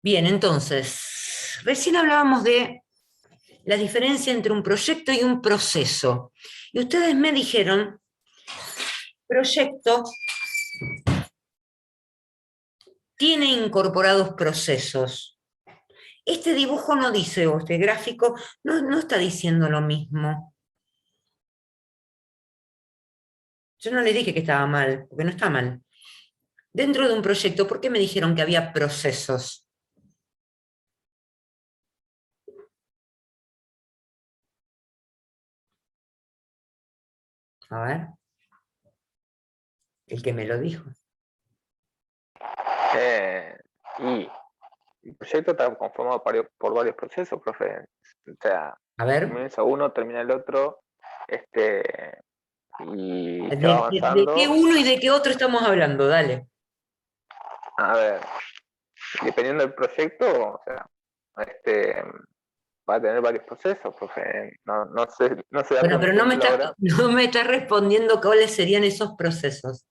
Bien, entonces, recién hablábamos de la diferencia entre un proyecto y un proceso. Y ustedes me dijeron, proyecto tiene incorporados procesos. Este dibujo no dice, o este gráfico, no está diciendo lo mismo. Yo no les dije que estaba mal, porque no está mal. Dentro de un proyecto, ¿por qué me dijeron que había procesos? A ver, el que me lo dijo. Y el proyecto está conformado por varios procesos, profe. O sea, A ver, comienza uno, termina el otro, y se va ¿de qué avanzando. uno y de qué otro estamos hablando? Dale. A ver, dependiendo del proyecto, o sea, este, va a tener varios procesos, profe. No sé darle Bueno, un pero ejemplo ahora. no me está respondiendo cuáles serían esos procesos.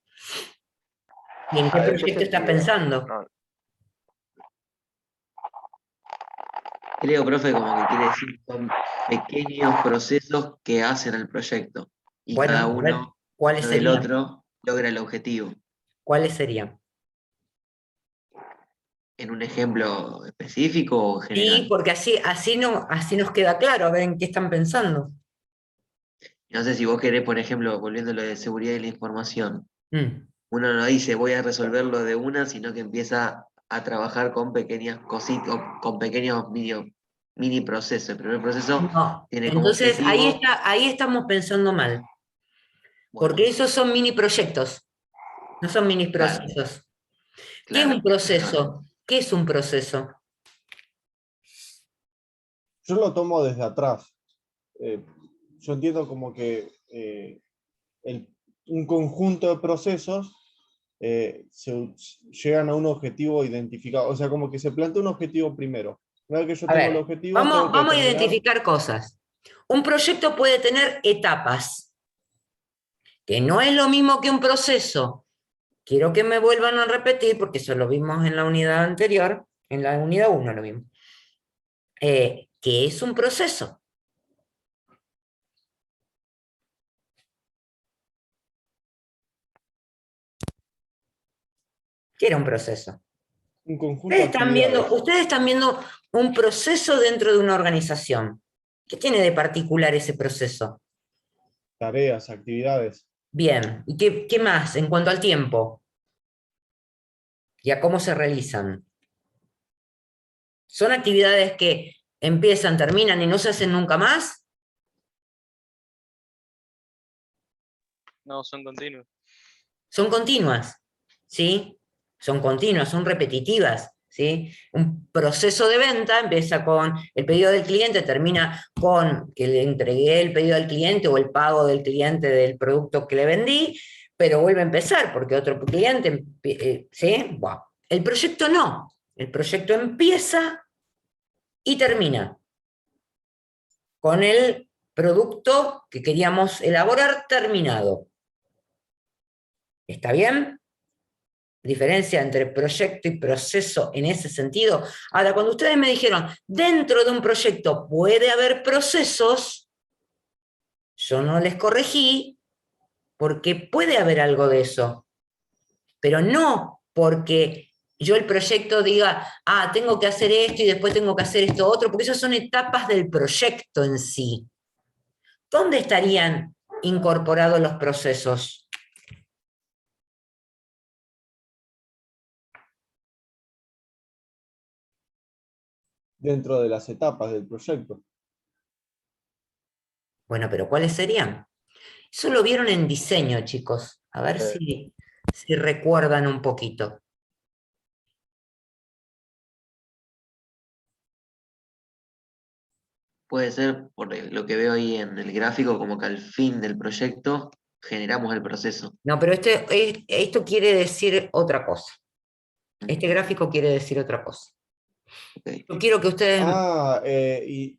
¿Y en qué A ver, ¿en qué proyecto estás sentido? pensando? No, Creo, profe, como que quiere decir son pequeños procesos que hacen el proyecto y Bueno, cada a ver, uno ¿cuáles del serían? otro logra el objetivo. ¿Cuáles serían? ¿En un ejemplo específico o Sí, general? porque así nos queda claro, a ver en qué están pensando. No sé si vos querés, por ejemplo, volviendo a lo de seguridad de la información, Mm. uno no dice voy a resolverlo de una, sino que empieza a trabajar con pequeñas cositas, o con pequeños mini procesos. El primer proceso No, tiene como entonces objetivo, ahí estamos pensando mal, porque bueno, esos son mini proyectos, no son mini claro, procesos. ¿Qué es un claro, tenés razón. proceso? ¿Qué es un proceso? Yo lo tomo desde atrás. Eh, yo entiendo como que un conjunto de procesos llegan a un objetivo identificado. O sea, como que se plantea un objetivo primero. Una vez que yo A tengo el ver, objetivo, tengo que vamos a determinar. identificar cosas. Un proyecto puede tener etapas, que no es lo mismo que un proceso. Quiero que me vuelvan a repetir, porque eso lo vimos en la unidad anterior, en la unidad uno lo vimos. ¿Qué es un proceso? ¿Qué era un proceso? Un conjunto de actividades, Ustedes están viendo un proceso dentro de una organización. ¿Qué tiene de particular ese proceso? tareas, actividades. Bien, ¿y qué más en cuanto al tiempo y a cómo se realizan? ¿Son actividades que empiezan, terminan y no se hacen nunca más? No, son continuos. Son continuas, ¿sí? Son continuas, son repetitivas, ¿sí? Un proceso de venta empieza con el pedido del cliente, termina con que le entregué el pedido al cliente o el pago del cliente del producto que le vendí, pero vuelve a empezar porque otro cliente, ¿sí? Bueno, el proyecto no, el proyecto empieza y termina con el producto que queríamos elaborar terminado. ¿Está bien? Diferencia entre proyecto y proceso en ese sentido. Ahora, cuando ustedes me dijeron, dentro de un proyecto puede haber procesos, yo no les corregí porque puede haber algo de eso, pero no porque yo el proyecto diga, tengo que hacer esto y después tengo que hacer esto otro, porque esas son etapas del proyecto en sí. ¿Dónde estarían incorporados los procesos? Dentro de las etapas del proyecto. Bueno, pero ¿cuáles serían? Eso lo vieron en diseño, chicos. A ver Eh, si recuerdan un poquito. Puede ser, por lo que veo ahí en el gráfico, como que al fin del proyecto generamos el proceso. No, pero esto quiere decir otra cosa. Este gráfico quiere decir otra cosa. Ok. Yo quiero que ustedes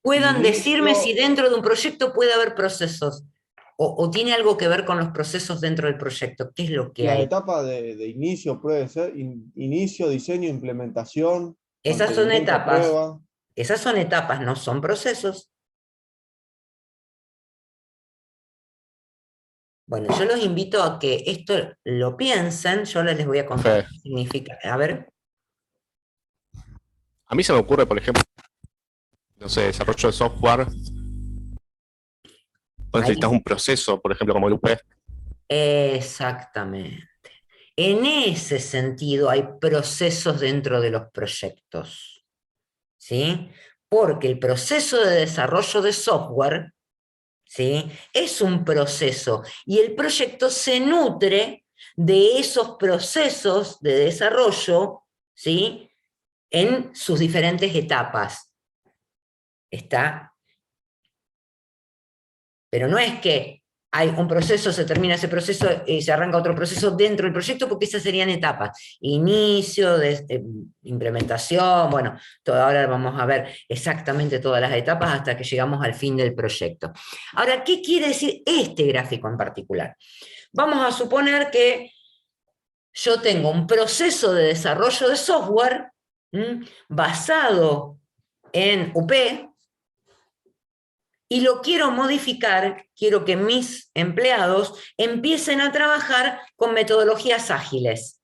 puedan decirme si inicio, dentro de un proyecto puede haber procesos o tiene algo que ver con los procesos dentro del proyecto. ¿Qué es lo que la hay? etapa de inicio puede ser inicio, diseño, implementación. Esas son mantenimiento, etapas. prueba. Esas son etapas, no son procesos. Bueno, yo los invito a que esto lo piensen, yo ahora les voy a contar Profe, qué significa. A ver, a mí se me ocurre, por ejemplo, no sé, desarrollo de software, o ahí, necesitas un proceso, por ejemplo, como el UP. exactamente. En ese sentido hay procesos dentro de los proyectos, ¿sí? Porque el proceso de desarrollo de software, ¿sí? Es un proceso y el proyecto se nutre de esos procesos de desarrollo, ¿sí? En sus diferentes etapas. ¿Está? Pero no es que hay un proceso, se termina ese proceso y se arranca otro proceso dentro del proyecto, porque esas serían etapas. Inicio, implementación, bueno, ahora vamos a ver exactamente todas las etapas hasta que llegamos al fin del proyecto. Ahora, ¿qué quiere decir este gráfico en particular? Vamos a suponer que yo tengo un proceso de desarrollo de software basado en UP, y lo quiero modificar, quiero que mis empleados empiecen a trabajar con metodologías ágiles.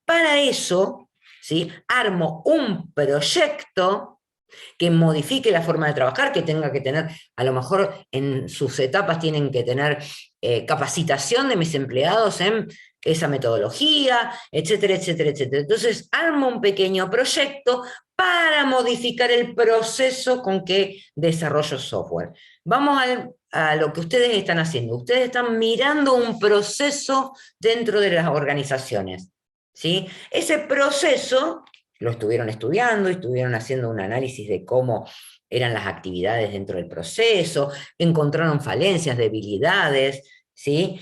Para eso, ¿sí? Armo un proyecto que modifique la forma de trabajar, que tenga que tener, a lo mejor en sus etapas tienen que tener capacitación de mis empleados en esa metodología, etcétera, etcétera, etcétera. Entonces, armo un pequeño proyecto para modificar el proceso con que desarrollo software. Vamos a lo que ustedes están haciendo. Ustedes están mirando un proceso dentro de las organizaciones, ¿sí? Ese proceso lo estuvieron estudiando, estuvieron haciendo un análisis de cómo eran las actividades dentro del proceso, encontraron falencias, debilidades, ¿sí?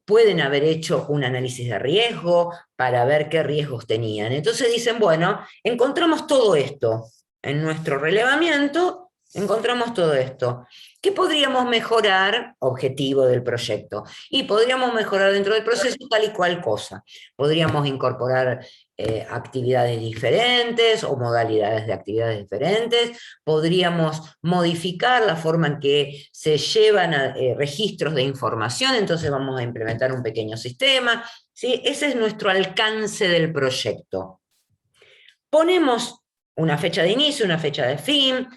Pueden haber hecho un análisis de riesgo para ver qué riesgos tenían. Entonces dicen, bueno, encontramos todo esto en nuestro relevamiento, encontramos todo esto. ¿Qué podríamos mejorar? Objetivo del proyecto. Y podríamos mejorar dentro del proceso tal y cual cosa. Podríamos incorporar actividades diferentes o modalidades de actividades diferentes, podríamos modificar la forma en que se llevan registros de información, entonces vamos a implementar un pequeño sistema, ¿sí? Ese es nuestro alcance del proyecto. Ponemos una fecha de inicio, una fecha de fin,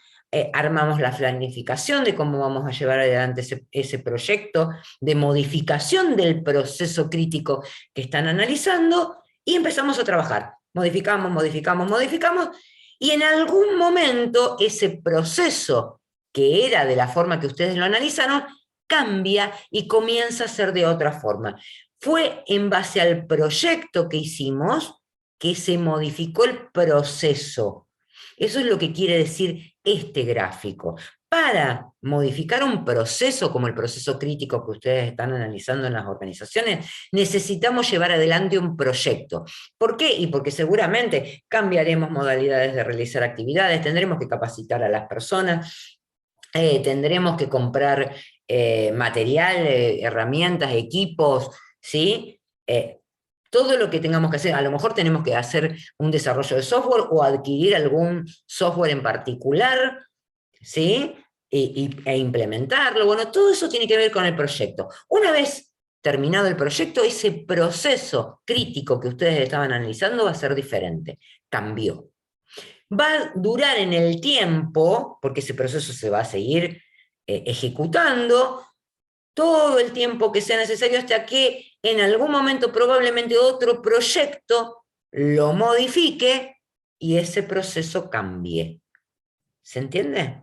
armamos la planificación de cómo vamos a llevar adelante ese proyecto de modificación del proceso crítico que están analizando, y empezamos a trabajar. Modificamos, modificamos, modificamos, y en algún momento ese proceso, que era de la forma que ustedes lo analizaron, cambia y comienza a ser de otra forma. Fue en base al proyecto que hicimos que se modificó el proceso. Eso es lo que quiere decir este gráfico. Para modificar un proceso como el proceso crítico que ustedes están analizando en las organizaciones, necesitamos llevar adelante un proyecto. ¿Por qué? Y porque seguramente cambiaremos modalidades de realizar actividades, tendremos que capacitar a las personas, tendremos que comprar material, herramientas, equipos, ¿sí? Todo lo que tengamos que hacer, a lo mejor tenemos que hacer un desarrollo de software o adquirir algún software en particular, ¿sí? E implementarlo. Bueno, todo eso tiene que ver con el proyecto. Una vez terminado el proyecto, ese proceso crítico que ustedes estaban analizando va a ser diferente, cambió. Va a durar en el tiempo, porque ese proceso se va a seguir ejecutando, todo el tiempo que sea necesario hasta que en algún momento probablemente otro proyecto lo modifique y ese proceso cambie. ¿Se entiende?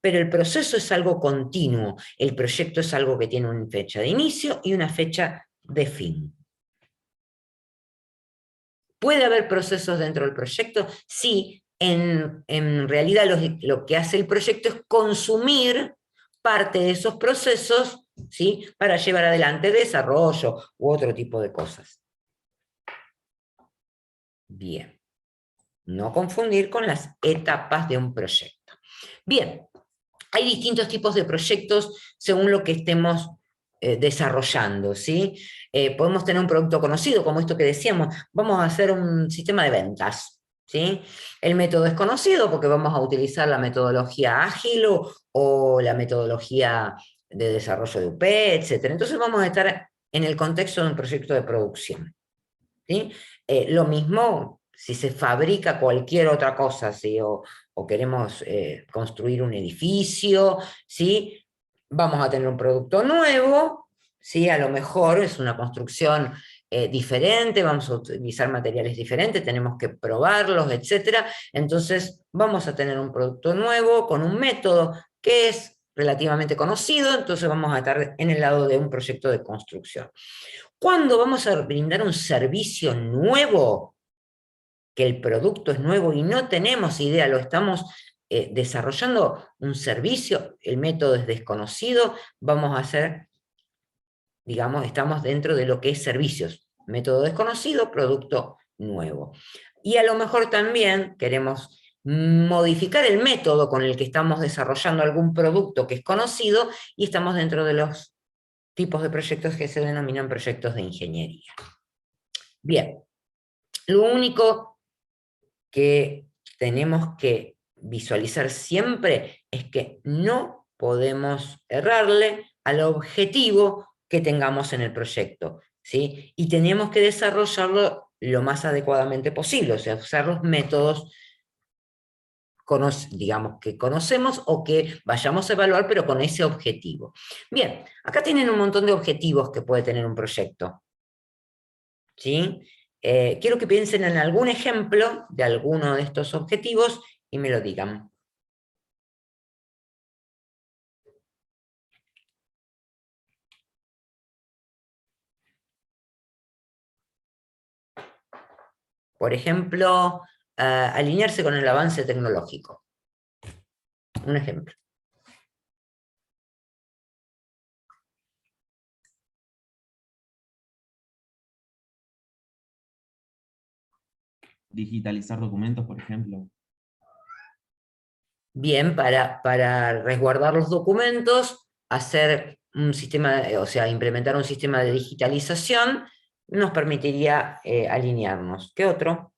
Pero el proceso es algo continuo, el proyecto es algo que tiene una fecha de inicio y una fecha de fin. ¿Puede haber procesos dentro del proyecto? Sí, en realidad lo que hace el proyecto es consumir parte de esos procesos, ¿sí? Para llevar adelante desarrollo u otro tipo de cosas. Bien. No confundir con las etapas de un proyecto. Bien. Hay distintos tipos de proyectos según lo que estemos desarrollando, ¿sí? Podemos tener un producto conocido, como esto que decíamos, vamos a hacer un sistema de ventas, ¿sí? El método es conocido porque vamos a utilizar la metodología ágil o la metodología de desarrollo de UP, etc. Entonces vamos a estar en el contexto de un proyecto de producción, ¿sí? Lo mismo si se fabrica cualquier otra cosa, ¿sí? O queremos construir un edificio, ¿sí? Vamos a tener un producto nuevo, ¿sí? A lo mejor es una construcción diferente, vamos a utilizar materiales diferentes, tenemos que probarlos, etc. Entonces vamos a tener un producto nuevo con un método que es relativamente conocido, entonces vamos a estar en el lado de un proyecto de construcción. ¿Cuándo vamos a brindar un servicio nuevo? Que el producto es nuevo y no tenemos idea, lo estamos desarrollando un servicio, el método es desconocido, vamos a hacer, digamos, estamos dentro de lo que es servicios, método desconocido, producto nuevo. Y a lo mejor también queremos modificar el método con el que estamos desarrollando algún producto que es conocido y estamos dentro de los tipos de proyectos que se denominan proyectos de ingeniería. Bien, lo único que tenemos que visualizar siempre es que no podemos errarle al objetivo que tengamos en el proyecto, ¿sí? Y tenemos que desarrollarlo lo más adecuadamente posible, o sea, usar los métodos digamos, que conocemos o que vayamos a evaluar, pero con ese objetivo. Bien, acá tienen un montón de objetivos que puede tener un proyecto, ¿sí? Quiero que piensen en algún ejemplo de alguno de estos objetivos y me lo digan. Por ejemplo, alinearse con el avance tecnológico. Un ejemplo. Digitalizar documentos, por ejemplo. Bien, para resguardar los documentos, hacer un sistema, o sea, implementar un sistema de digitalización, nos permitiría alinearnos. ¿Qué otro?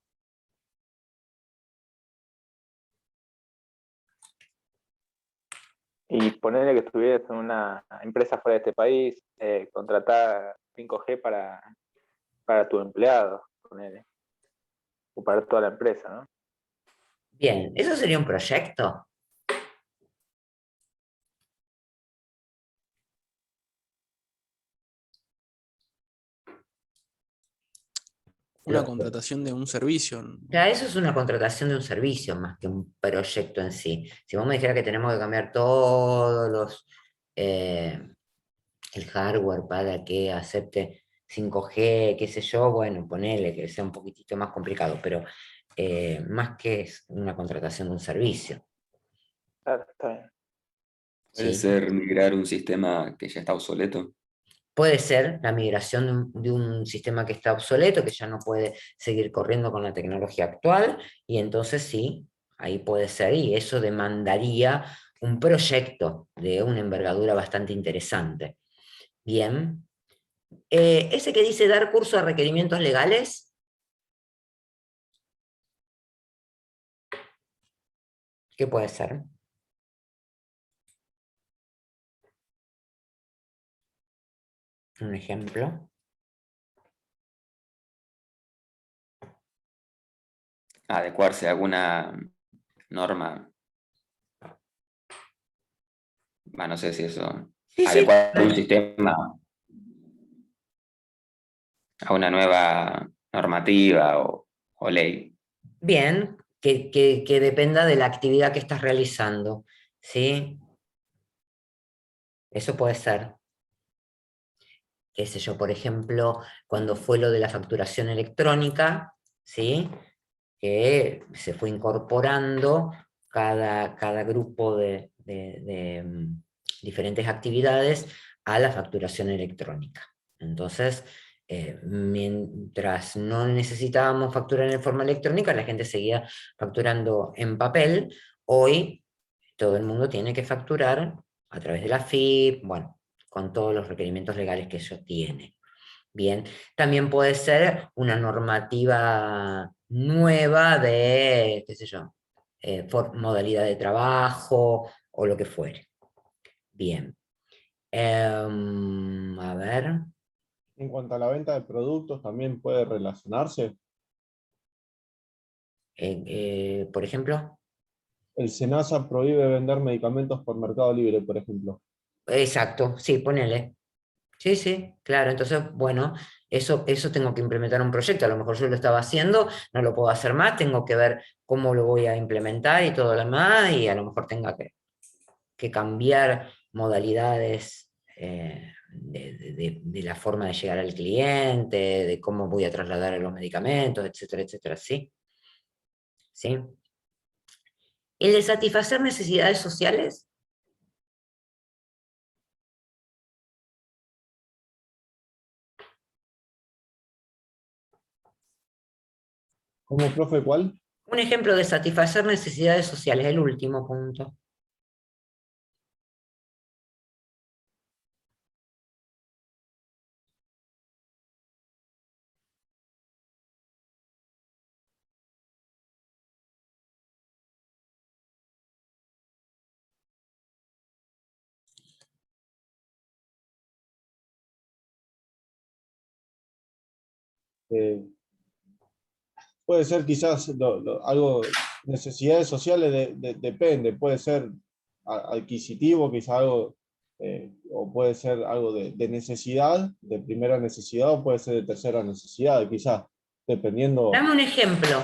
Y ponerle que estuvieras en una empresa fuera de este país, contratar 5G para tu empleado, ponele. O para toda la empresa, ¿no? Bien, ¿eso sería un proyecto? Una contratación de un servicio. Ya, eso es una contratación de un servicio más que un proyecto en sí. Si vos me dijeras que tenemos que cambiar todos el hardware para que acepte 5G, qué sé yo, bueno, ponele que sea un poquitito más complicado, pero más que es una contratación de un servicio. Claro, está bien. ¿Puede ¿Sí? ser migrar un sistema que ya está obsoleto? Puede ser la migración de un sistema que está obsoleto, que ya no puede seguir corriendo con la tecnología actual, y entonces sí, ahí puede ser, y eso demandaría un proyecto de una envergadura bastante interesante. Bien. Ese que dice dar curso a requerimientos legales, ¿qué puede ser? Un ejemplo. Adecuarse a alguna norma. No sé si eso. Sí, adecuar sí. un sistema a una nueva normativa o ley. Bien, que dependa de la actividad que estás realizando, ¿sí? Eso puede ser. Qué sé yo, por ejemplo, cuando fue lo de la facturación electrónica, ¿sí? Que se fue incorporando cada grupo de diferentes actividades a la facturación electrónica. Entonces, mientras no necesitábamos facturar en forma electrónica, la gente seguía facturando en papel. Hoy todo el mundo tiene que facturar a través de la FIP, bueno, con todos los requerimientos legales que eso tiene. Bien, también puede ser una normativa nueva de, qué sé yo, modalidad de trabajo o lo que fuere. Bien. A ver. En cuanto a la venta de productos, también puede relacionarse. Por ejemplo. El SENASA prohíbe vender medicamentos por Mercado Libre, por ejemplo. Exacto, sí, ponele. Sí, sí, claro. Entonces, bueno, eso tengo que implementar un proyecto. A lo mejor yo lo estaba haciendo, no lo puedo hacer más, tengo que ver cómo lo voy a implementar y todo lo demás, y a lo mejor tenga que cambiar modalidades de la forma de llegar al cliente, de cómo voy a trasladar los medicamentos, etcétera, etcétera. Sí. ¿Sí? El de satisfacer necesidades sociales. ¿Cómo, profe, cuál? Un ejemplo de satisfacer necesidades sociales, el último punto. Eh, Puede ser quizás algo, necesidades sociales depende, puede ser adquisitivo, quizás algo, o puede ser algo de necesidad, de primera necesidad, o puede ser de tercera necesidad, quizás, dependiendo. Dame un ejemplo.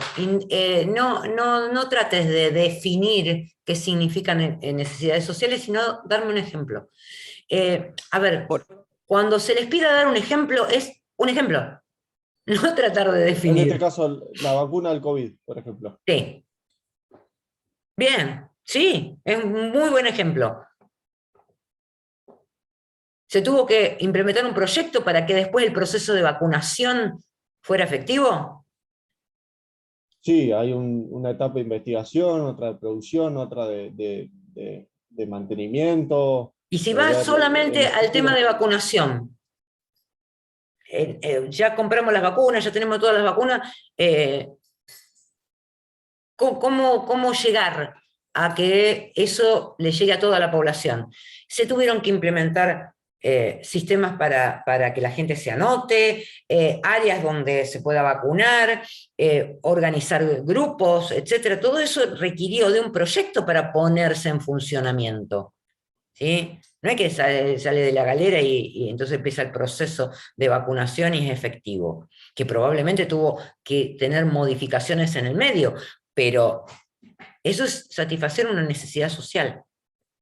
No trates de definir qué significan necesidades sociales, sino darme un ejemplo. A ver, cuando se les pida dar un ejemplo, es un ejemplo. No tratar de En definir. este caso, la vacuna del COVID, por ejemplo. Sí. Bien, sí, es un muy buen ejemplo. ¿Se tuvo que implementar un proyecto para que después el proceso de vacunación fuera efectivo? Sí, hay una etapa de investigación, otra de producción, otra de mantenimiento. Y si vas ver el solamente al tema estudio. de vacunación, ya compramos las vacunas, ya tenemos todas las vacunas, ¿cómo llegar a que eso le llegue a toda la población? Se tuvieron que implementar sistemas para que la gente se anote, áreas donde se pueda vacunar, organizar grupos, etcétera. Todo eso requirió de un proyecto para ponerse en funcionamiento. ¿Sí? No es que sale de la galera y entonces empieza el proceso de vacunación y es efectivo, que probablemente tuvo que tener modificaciones en el medio, pero eso es satisfacer una necesidad social.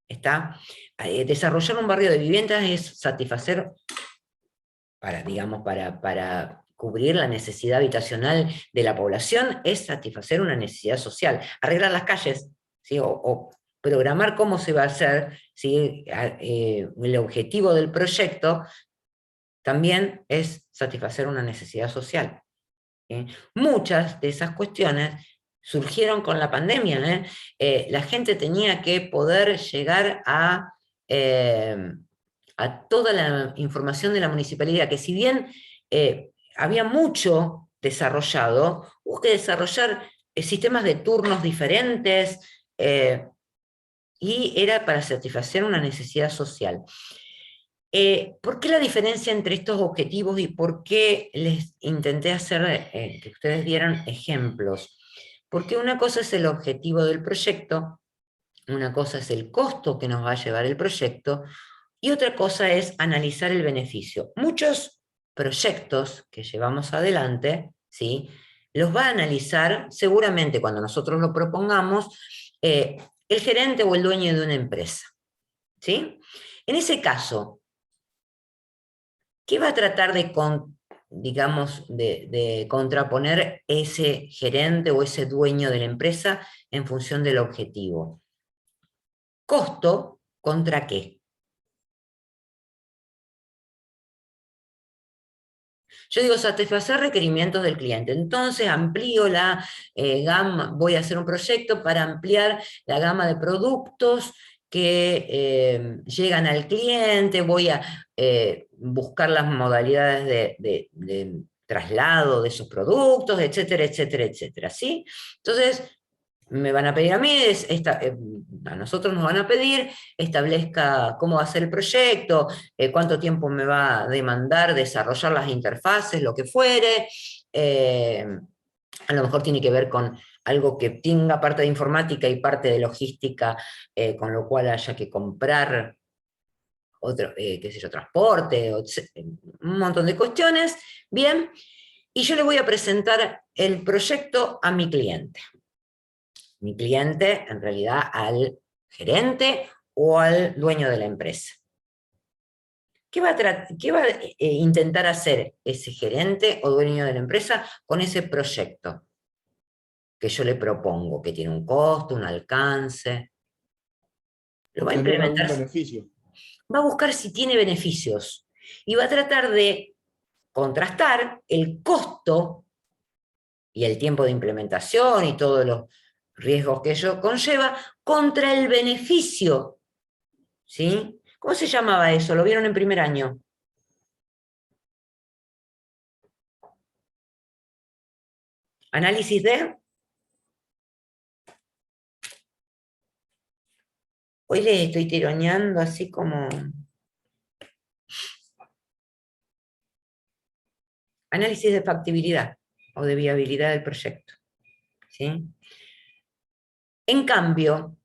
¿Está? Desarrollar un barrio de viviendas es satisfacer, para cubrir la necesidad habitacional de la población, es satisfacer una necesidad social. Arreglar las calles, ¿sí? o programar cómo se va a hacer, ¿sí? El objetivo del proyecto también es satisfacer una necesidad social. ¿Sí? Muchas de esas cuestiones surgieron con la pandemia. La gente tenía que poder llegar a toda la información de la municipalidad, que si bien había mucho desarrollado, hubo que desarrollar sistemas de turnos diferentes, y era para satisfacer una necesidad social. ¿Por qué la diferencia entre estos objetivos y por qué les intenté hacer que ustedes dieran ejemplos? Porque una cosa es el objetivo del proyecto, una cosa es el costo que nos va a llevar el proyecto, y otra cosa es analizar el beneficio. Muchos proyectos que llevamos adelante, ¿sí?, los va a analizar seguramente cuando nosotros lo propongamos el gerente o el dueño de una empresa. ¿Sí? En ese caso, ¿qué va a tratar de contraponer ese gerente o ese dueño de la empresa en función del objetivo? ¿Costo contra qué? Yo digo satisfacer requerimientos del cliente, entonces amplío la gama, voy a hacer un proyecto para ampliar la gama de productos que llegan al cliente, voy a buscar las modalidades de traslado de esos productos, etcétera, etcétera, etcétera, ¿sí? Entonces, me van a pedir a mí, a nosotros nos van a pedir, establezca cómo va a ser el proyecto, cuánto tiempo me va a demandar desarrollar las interfaces, lo que fuere, a lo mejor tiene que ver con algo que tenga parte de informática y parte de logística, con lo cual haya que comprar otro, qué sé yo, transporte, un montón de cuestiones, bien, y yo le voy a presentar el proyecto a mi cliente. Mi cliente, en realidad, al gerente o al dueño de la empresa. ¿Qué va a intentar hacer ese gerente o dueño de la empresa con ese proyecto que yo le propongo, que tiene un costo, un alcance? Lo va a Obtener algún implementar. beneficio. Va a buscar si tiene beneficios y va a tratar de contrastar el costo y el tiempo de implementación y todos los riesgos que ello conlleva contra el beneficio, ¿sí? ¿Cómo se llamaba eso? ¿Lo vieron en primer año? Análisis de... Hoy les estoy tironeando así como... Análisis de factibilidad o de viabilidad del proyecto, ¿sí? En cambio,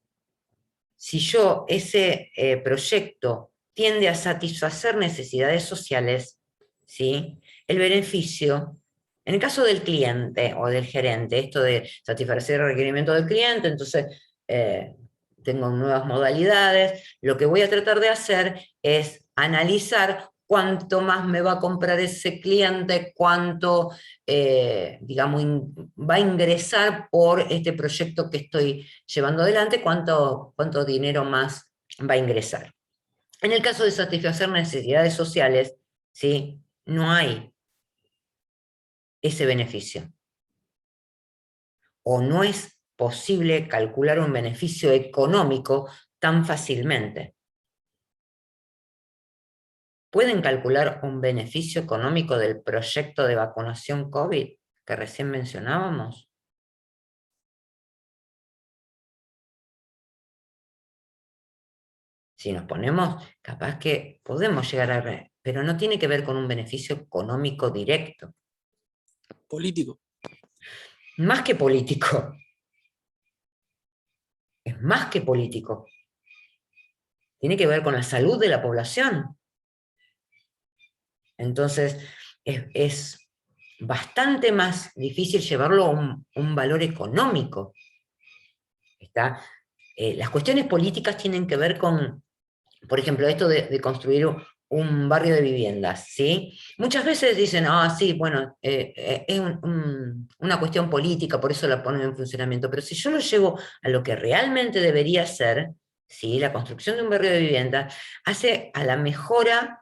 si yo, ese proyecto tiende a satisfacer necesidades sociales, ¿sí? El beneficio, en el caso del cliente o del gerente, esto de satisfacer el requerimiento del cliente, entonces tengo nuevas modalidades, lo que voy a tratar de hacer es analizar cuánto más me va a comprar ese cliente, cuánto, digamos, va a ingresar por este proyecto que estoy llevando adelante, cuánto dinero más va a ingresar. En el caso de satisfacer necesidades sociales, ¿sí? No hay ese beneficio. O no es posible calcular un beneficio económico tan fácilmente. ¿Pueden calcular un beneficio económico del proyecto de vacunación COVID que recién mencionábamos? Si nos ponemos, capaz que podemos llegar a ver, pero no tiene que ver con un beneficio económico directo. Político. Más que político. Es más que político. Tiene que ver con la salud de la población. Entonces, es bastante más difícil llevarlo a un valor económico. Las cuestiones políticas tienen que ver con, por ejemplo, esto de construir un barrio de viviendas, ¿sí? Muchas veces dicen, sí, bueno, es una cuestión política, por eso la ponen en funcionamiento, pero si yo lo llevo a lo que realmente debería ser, ¿sí? La construcción de un barrio de vivienda hace a la mejora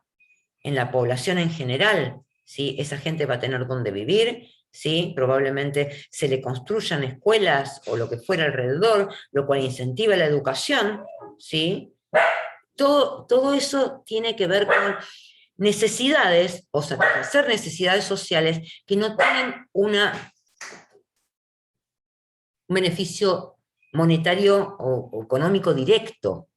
en la población en general, ¿sí? Esa gente va a tener donde vivir, ¿sí? Probablemente se le construyan escuelas o lo que fuera alrededor, lo cual incentiva la educación, ¿sí? Todo eso tiene que ver con necesidades o satisfacer necesidades sociales que no tienen un beneficio monetario o económico directo,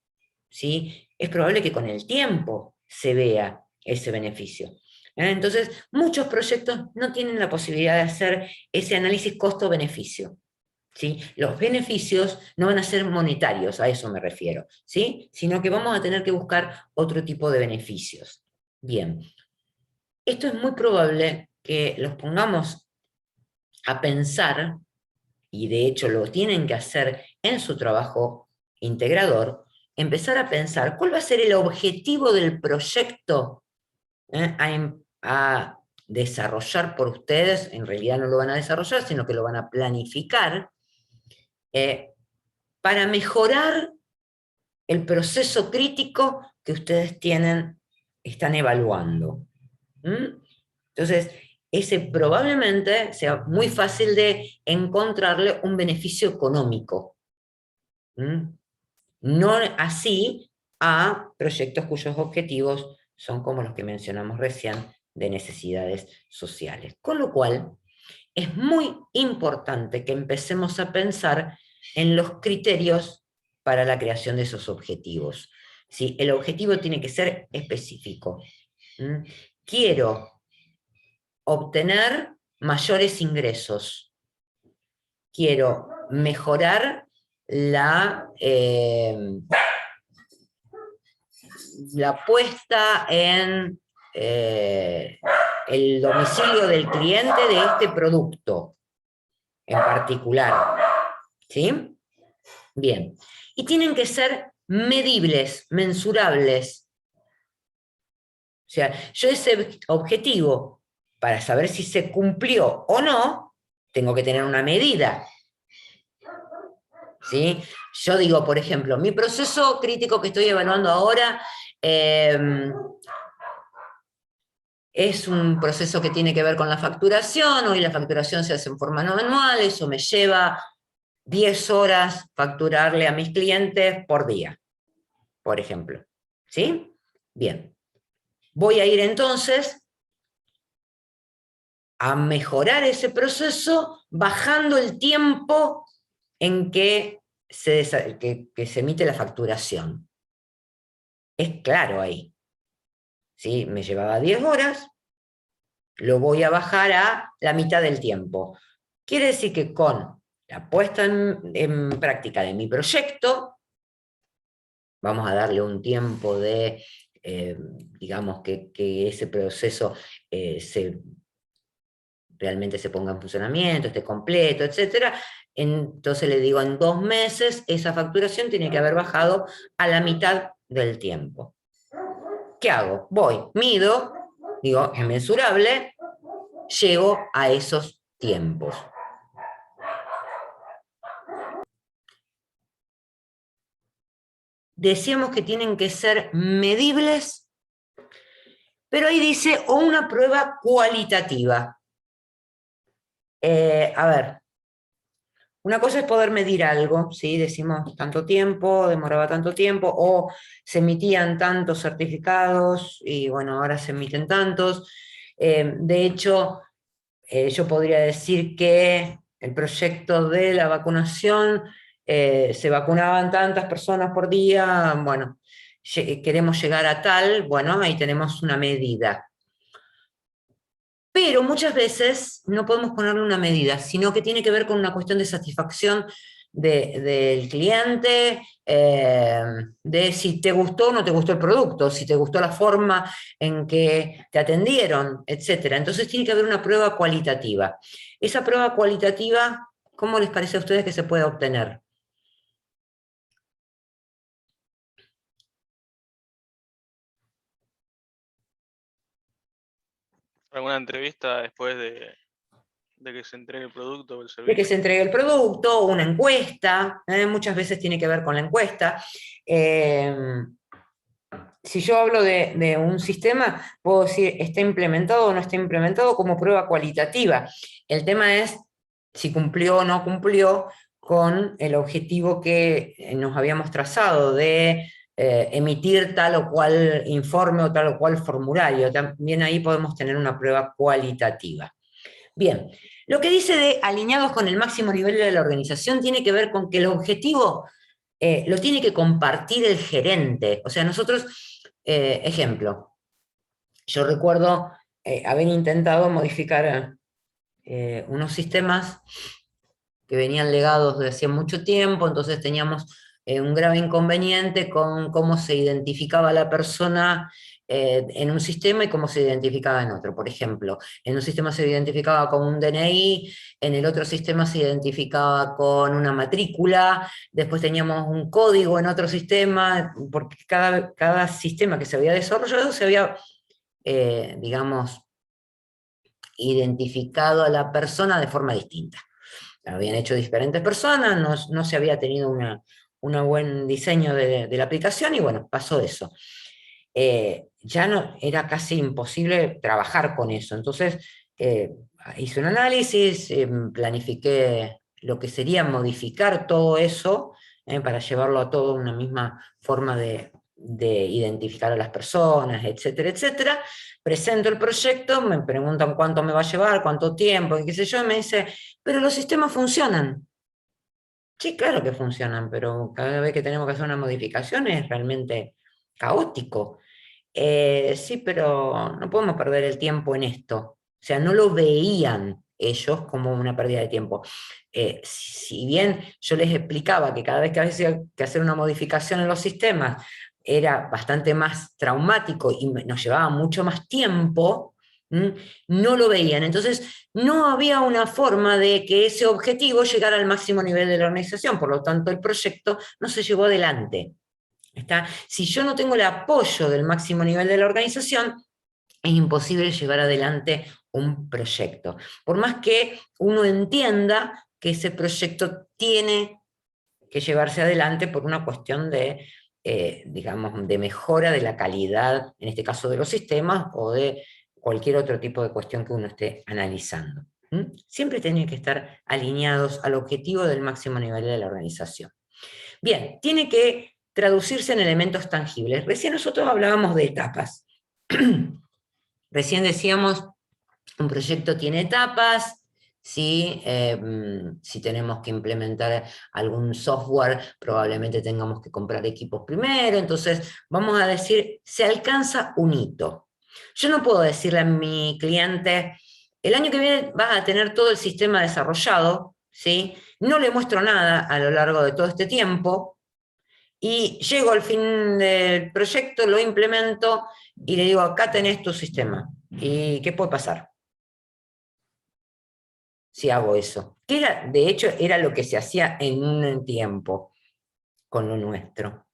¿sí? Es probable que con el tiempo se vea ese beneficio. Entonces, muchos proyectos no tienen la posibilidad de hacer ese análisis costo-beneficio. ¿Sí? Los beneficios no van a ser monetarios, a eso me refiero, ¿sí? Sino que vamos a tener que buscar otro tipo de beneficios. Bien, esto es muy probable que los pongamos a pensar, y de hecho lo tienen que hacer en su trabajo integrador, empezar a pensar cuál va a ser el objetivo del proyecto a desarrollar por ustedes. En realidad no lo van a desarrollar, sino que lo van a planificar, para mejorar el proceso crítico que ustedes están evaluando. Entonces, ese probablemente sea muy fácil de encontrarle un beneficio económico. No así a proyectos cuyos objetivos son como los que mencionamos recién, de necesidades sociales. Con lo cual, es muy importante que empecemos a pensar en los criterios para la creación de esos objetivos. ¿Sí? El objetivo tiene que ser específico. Quiero obtener mayores ingresos. Quiero mejorar la puesta en el domicilio del cliente de este producto en particular. ¿Sí? Bien. Y tienen que ser medibles, mensurables. O sea, yo ese objetivo, para saber si se cumplió o no, tengo que tener una medida. ¿Sí? Yo digo, por ejemplo, mi proceso crítico que estoy evaluando ahora es un proceso que tiene que ver con la facturación. Hoy la facturación se hace en forma no manual, eso me lleva 10 horas facturarle a mis clientes por día, por ejemplo. ¿Sí? Bien. Voy a ir entonces a mejorar ese proceso bajando el tiempo en que se emite la facturación. Es claro ahí. ¿Sí? Me llevaba 10 horas, lo voy a bajar a la mitad del tiempo. Quiere decir que con la puesta en práctica de mi proyecto, vamos a darle un tiempo de, digamos, que ese proceso realmente se ponga en funcionamiento, esté completo, etc. Entonces le digo, en 2 meses esa facturación tiene que haber bajado a la mitad del tiempo. ¿Qué hago? Voy, mido, digo, es mensurable, llego a esos tiempos. Decíamos que tienen que ser medibles, pero ahí dice, o una prueba cualitativa. A ver, una cosa es poder medir algo, ¿sí? Decimos tanto tiempo, demoraba tanto tiempo, o se emitían tantos certificados, y bueno, ahora se emiten tantos. De hecho, yo podría decir que el proyecto de la vacunación, se vacunaban tantas personas por día, bueno, queremos llegar a tal, bueno, ahí tenemos una medida. Pero muchas veces no podemos ponerle una medida, sino que tiene que ver con una cuestión de satisfacción del cliente, de si te gustó o no te gustó el producto, si te gustó la forma en que te atendieron, etc. Entonces tiene que haber una prueba cualitativa. Esa prueba cualitativa, ¿cómo les parece a ustedes que se puede obtener? ¿Alguna entrevista después de que se entregue el producto o el De servicio? que se entregue el producto, una encuesta, muchas veces tiene que ver con la encuesta. Si yo hablo de un sistema, puedo decir está implementado o no está implementado como prueba cualitativa. El tema es si cumplió o no cumplió con el objetivo que nos habíamos trazado de emitir tal o cual informe o tal o cual formulario. También ahí podemos tener una prueba cualitativa. Bien, lo que dice de alineados con el máximo nivel de la organización tiene que ver con que el objetivo lo tiene que compartir el gerente. O sea, nosotros, ejemplo, yo recuerdo haber intentado modificar unos sistemas que venían legados de hacía mucho tiempo, entonces teníamos un grave inconveniente con cómo se identificaba la persona en un sistema y cómo se identificaba en otro. Por ejemplo, en un sistema se identificaba con un DNI, en el otro sistema se identificaba con una matrícula, después teníamos un código en otro sistema, porque cada sistema que se había desarrollado se había, digamos, identificado a la persona de forma distinta. Lo habían hecho diferentes personas, no se había tenido un buen diseño de la aplicación y bueno, pasó eso. Ya no, era casi imposible trabajar con eso. Entonces hice un análisis, planifiqué lo que sería modificar todo eso, para llevarlo a todo una misma forma de identificar a las personas, etcétera, etcétera. Presento el proyecto, me preguntan cuánto me va a llevar, cuánto tiempo, y qué sé yo, y me dice, pero los sistemas funcionan. Sí, claro que funcionan, pero cada vez que tenemos que hacer una modificación es realmente caótico. Sí, pero no podemos perder el tiempo en esto. O sea, no lo veían ellos como una pérdida de tiempo. Si bien yo les explicaba que cada vez que había que hacer una modificación en los sistemas era bastante más traumático y nos llevaba mucho más tiempo, no lo veían. Entonces, no había una forma de que ese objetivo llegara al máximo nivel de la organización. Por lo tanto, el proyecto no se llevó adelante. Si yo no tengo el apoyo del máximo nivel de la organización, es imposible llevar adelante un proyecto. Por más que uno entienda que ese proyecto tiene que llevarse adelante por una cuestión de, digamos, de mejora de la calidad, en este caso de los sistemas, o de cualquier otro tipo de cuestión que uno esté analizando. Siempre tienen que estar alineados al objetivo del máximo nivel de la organización. Bien, tiene que traducirse en elementos tangibles. Recién nosotros hablábamos de etapas. Recién decíamos, un proyecto tiene etapas, ¿sí? Si tenemos que implementar algún software, probablemente tengamos que comprar equipos primero, entonces vamos a decir, se alcanza un hito. Yo no puedo decirle a mi cliente, el año que viene vas a tener todo el sistema desarrollado, ¿sí? No le muestro nada a lo largo de todo este tiempo, y llego al fin del proyecto, lo implemento y le digo, acá tenés tu sistema. ¿Y qué puede pasar si hago eso? Que era, de hecho, era lo que se hacía en un tiempo con lo nuestro.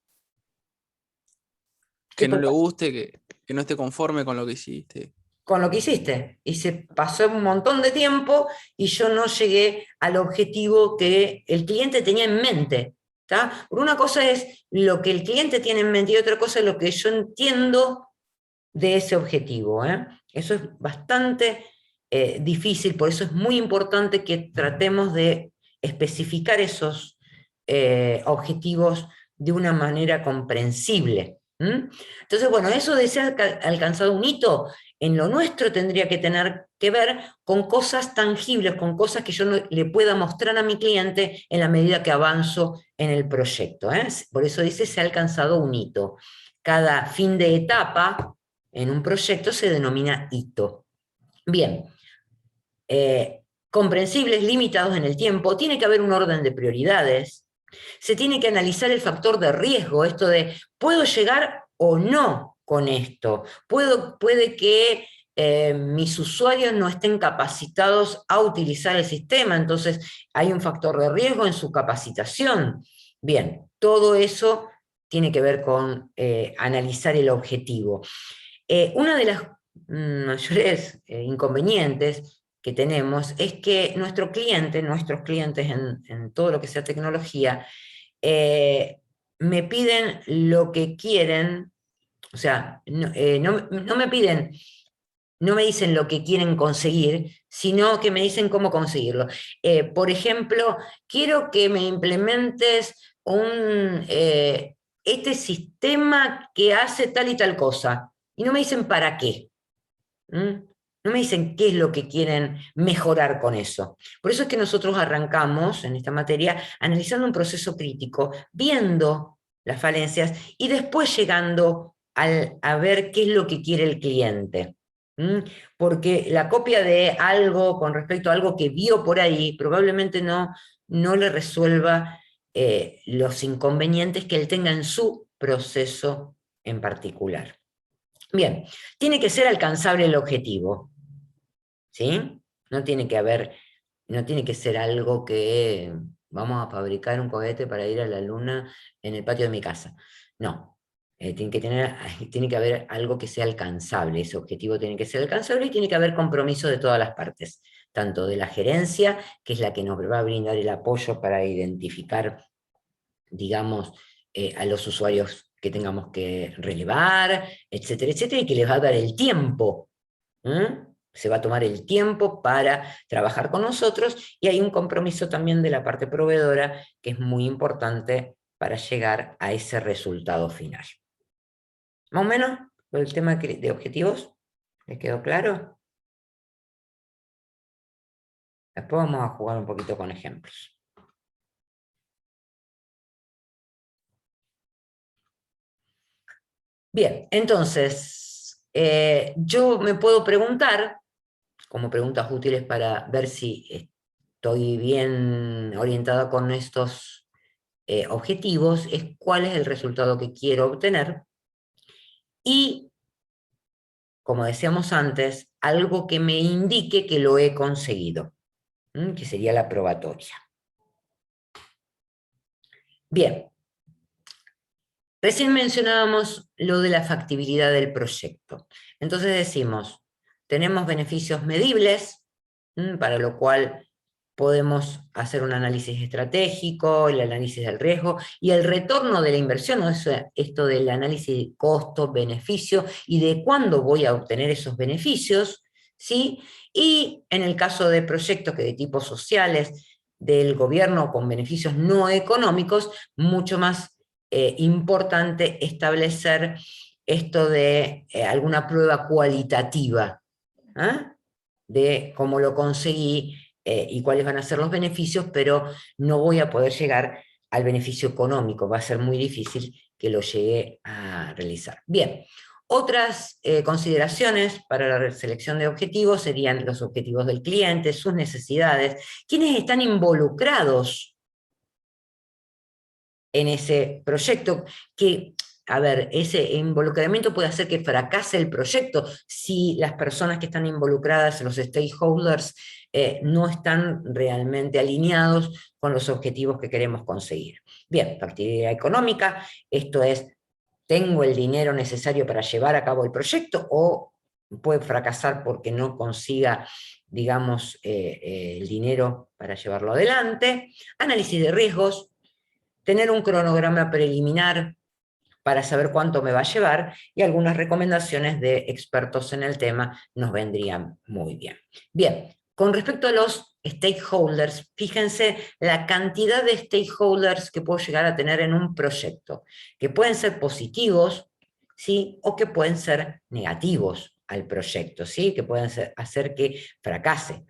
Que no le guste, que no esté conforme con lo que hiciste. Con lo que hiciste. Y se pasó un montón de tiempo y yo no llegué al objetivo que el cliente tenía en mente. ¿Tá? Por una cosa es lo que el cliente tiene en mente y otra cosa es lo que yo entiendo de ese objetivo. Eso es bastante difícil, por eso es muy importante que tratemos de especificar esos objetivos de una manera comprensible. Entonces, bueno, eso de ser alcanzado un hito, en lo nuestro tendría que tener que ver con cosas tangibles, con cosas que yo le pueda mostrar a mi cliente en la medida que avanzo en el proyecto. Por eso dice, se ha alcanzado un hito. Cada fin de etapa en un proyecto se denomina hito. Bien, comprensibles, limitados en el tiempo, tiene que haber un orden de prioridades, se tiene que analizar el factor de riesgo, esto de, ¿puedo llegar o no con esto? Puede que mis usuarios no estén capacitados a utilizar el sistema, entonces hay un factor de riesgo en su capacitación. Bien, todo eso tiene que ver con analizar el objetivo. Una de las mayores inconvenientes que tenemos es que nuestros clientes en todo lo que sea tecnología, me piden lo que quieren, o sea, no me piden, no me dicen lo que quieren conseguir, sino que me dicen cómo conseguirlo. Por ejemplo, quiero que me implementes este sistema que hace tal y tal cosa. Y no me dicen para qué. No me dicen qué es lo que quieren mejorar con eso. Por eso es que nosotros arrancamos en esta materia analizando un proceso crítico, viendo las falencias y después llegando a ver qué es lo que quiere el cliente. Porque la copia de algo con respecto a algo que vio por ahí probablemente no le resuelva los inconvenientes que él tenga en su proceso en particular. Bien, tiene que ser alcanzable el objetivo, ¿sí? No tiene que ser algo que vamos a fabricar un cohete para ir a la luna en el patio de mi casa. No, tiene que haber algo que sea alcanzable, ese objetivo tiene que ser alcanzable y tiene que haber compromiso de todas las partes, tanto de la gerencia, que es la que nos va a brindar el apoyo para identificar, digamos, a los usuarios que tengamos que relevar, etcétera, etcétera, y que les va a dar el tiempo. Se va a tomar el tiempo para trabajar con nosotros, y hay un compromiso también de la parte proveedora que es muy importante para llegar a ese resultado final. ¿Más o menos el tema de objetivos? ¿Les quedó claro? Después vamos a jugar un poquito con ejemplos. Bien, entonces, yo me puedo preguntar, como preguntas útiles para ver si estoy bien orientada con estos objetivos, es cuál es el resultado que quiero obtener. Y, como decíamos antes, algo que me indique que lo he conseguido, que sería la probatoria. Bien. Recién mencionábamos lo de la factibilidad del proyecto. Entonces decimos, tenemos beneficios medibles, para lo cual podemos hacer un análisis estratégico, el análisis del riesgo y el retorno de la inversión, o esto del análisis de costo-beneficio y de cuándo voy a obtener esos beneficios, ¿sí? Y en el caso de proyectos que de tipo sociales, del gobierno con beneficios no económicos, mucho más importante establecer esto de alguna prueba cualitativa, de cómo lo conseguí y cuáles van a ser los beneficios, pero no voy a poder llegar al beneficio económico, va a ser muy difícil que lo llegue a realizar. Bien, otras consideraciones para la selección de objetivos serían los objetivos del cliente, sus necesidades, quiénes están involucrados en ese proyecto, que, a ver, ese involucramiento puede hacer que fracase el proyecto si las personas que están involucradas, los stakeholders, no están realmente alineados con los objetivos que queremos conseguir. Bien, factibilidad económica, esto es, ¿tengo el dinero necesario para llevar a cabo el proyecto o puede fracasar porque no consiga, digamos, el dinero para llevarlo adelante? Análisis de riesgos, tener un cronograma preliminar para saber cuánto me va a llevar y algunas recomendaciones de expertos en el tema nos vendrían muy bien. Bien, con respecto a los stakeholders, fíjense la cantidad de stakeholders que puedo llegar a tener en un proyecto, que pueden ser positivos, ¿sí? O que pueden ser negativos al proyecto, ¿sí? Que pueden hacer que fracase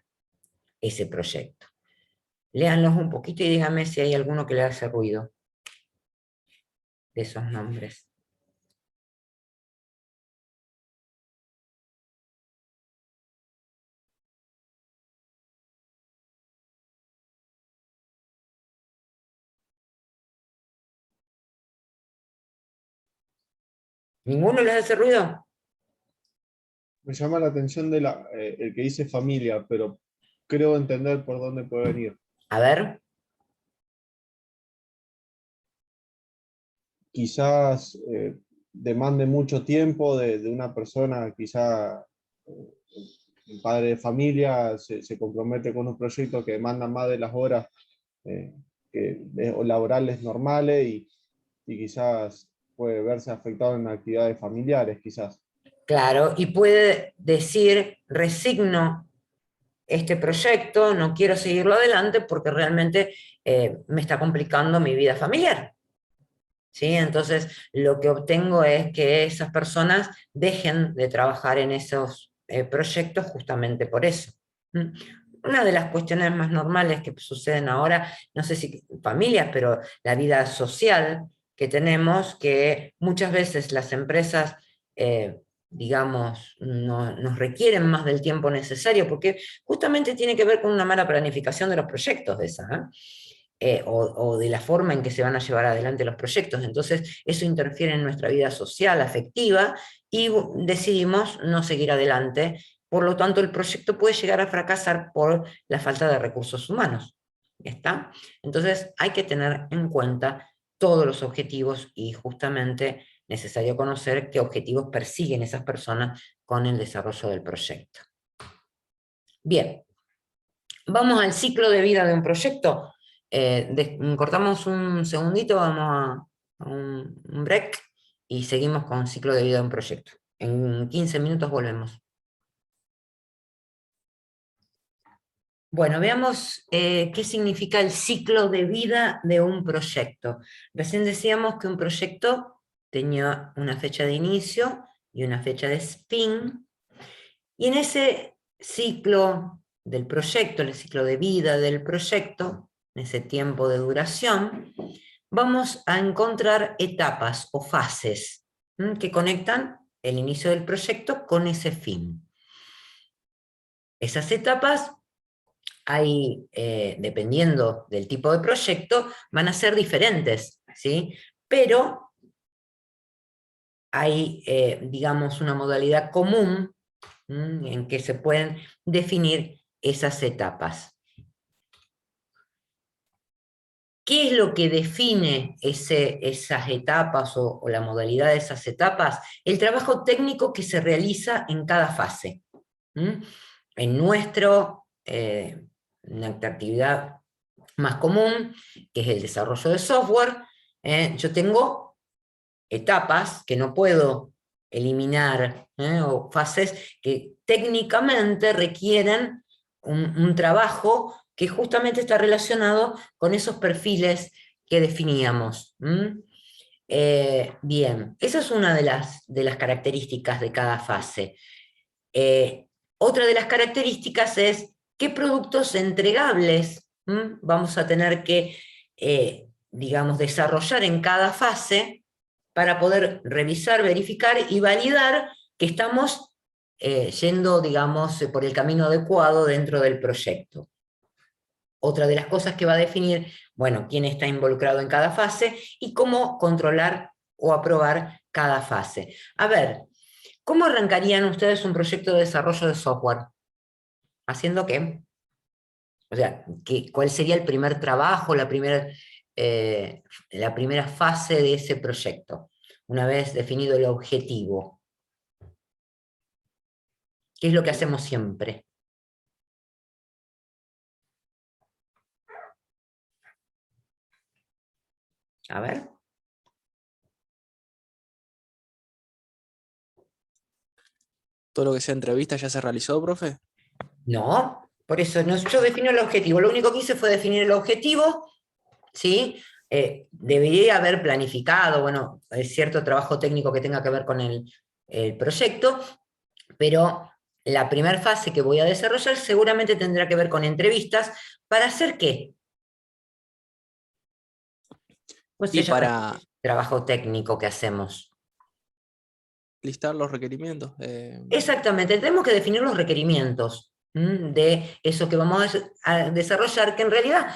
ese proyecto. Léanlos un poquito y díganme si hay alguno que le hace ruido de esos nombres. ¿Ninguno les hace ruido? Me llama la atención el que dice familia, pero creo entender por dónde puede venir. A ver. Quizás demande mucho tiempo de una persona, quizá un padre de familia se compromete con un proyecto que demanda más de las horas o laborales normales y quizás puede verse afectado en actividades familiares, quizás. Claro, y puede decir, resigno este proyecto, no quiero seguirlo adelante porque realmente me está complicando mi vida familiar. ¿Sí? Entonces, lo que obtengo es que esas personas dejen de trabajar en esos proyectos justamente por eso. ¿Mm? Una de las cuestiones más normales que suceden ahora, no sé si familias, pero la vida social que tenemos, que muchas veces las empresas, digamos, no, nos requieren más del tiempo necesario, porque justamente tiene que ver con una mala planificación de los proyectos de esa, o de la forma en que se van a llevar adelante los proyectos. Entonces, eso interfiere en nuestra vida social, afectiva, y decidimos no seguir adelante. Por lo tanto, el proyecto puede llegar a fracasar por la falta de recursos humanos. ¿Está? Entonces, hay que tener en cuenta todos los objetivos y justamente necesario conocer qué objetivos persiguen esas personas con el desarrollo del proyecto. Bien, vamos al ciclo de vida de un proyecto. Cortamos un segundito, vamos a un break y seguimos con ciclo de vida de un proyecto. En 15 minutos volvemos. Bueno, veamos qué significa el ciclo de vida de un proyecto. Recién decíamos que un proyecto tenía una fecha de inicio y una fecha de fin, y en ese ciclo del proyecto, el ciclo de vida del proyecto, en ese tiempo de duración, vamos a encontrar etapas o fases que conectan el inicio del proyecto con ese fin. Esas etapas hay, dependiendo del tipo de proyecto, van a ser diferentes, ¿sí? Pero hay, digamos, una modalidad común en que se pueden definir esas etapas. ¿Qué es lo que define esas etapas o la modalidad de esas etapas? El trabajo técnico que se realiza en cada fase. En una actividad más común, que es el desarrollo de software, yo tengo etapas que no puedo eliminar, o fases que técnicamente requieren un trabajo que justamente está relacionado con esos perfiles que definíamos. Bien, esa es una de las características de cada fase. Otra de las características es qué productos entregables vamos a tener que, digamos, desarrollar en cada fase para poder revisar, verificar y validar que estamos yendo, digamos, por el camino adecuado dentro del proyecto. Otra de las cosas que va a definir, bueno, quién está involucrado en cada fase y cómo controlar o aprobar cada fase. A ver, ¿cómo arrancarían ustedes un proyecto de desarrollo de software? ¿Haciendo qué? O sea, ¿cuál sería el primer trabajo, la primera fase de ese proyecto? Una vez definido el objetivo. ¿Qué es lo que hacemos siempre? A ver. ¿Todo lo que sea entrevista ya se realizó, profe? No, por eso no, yo defino el objetivo. Lo único que hice fue definir el objetivo, ¿sí? Debería haber planificado, bueno, cierto trabajo técnico que tenga que ver con el proyecto, pero la primera fase que voy a desarrollar seguramente tendrá que ver con entrevistas. ¿Para hacer qué? Pues se Y llama para trabajo técnico que hacemos. listar los requerimientos. Exactamente, tenemos que definir los requerimientos de eso que vamos a desarrollar, que en realidad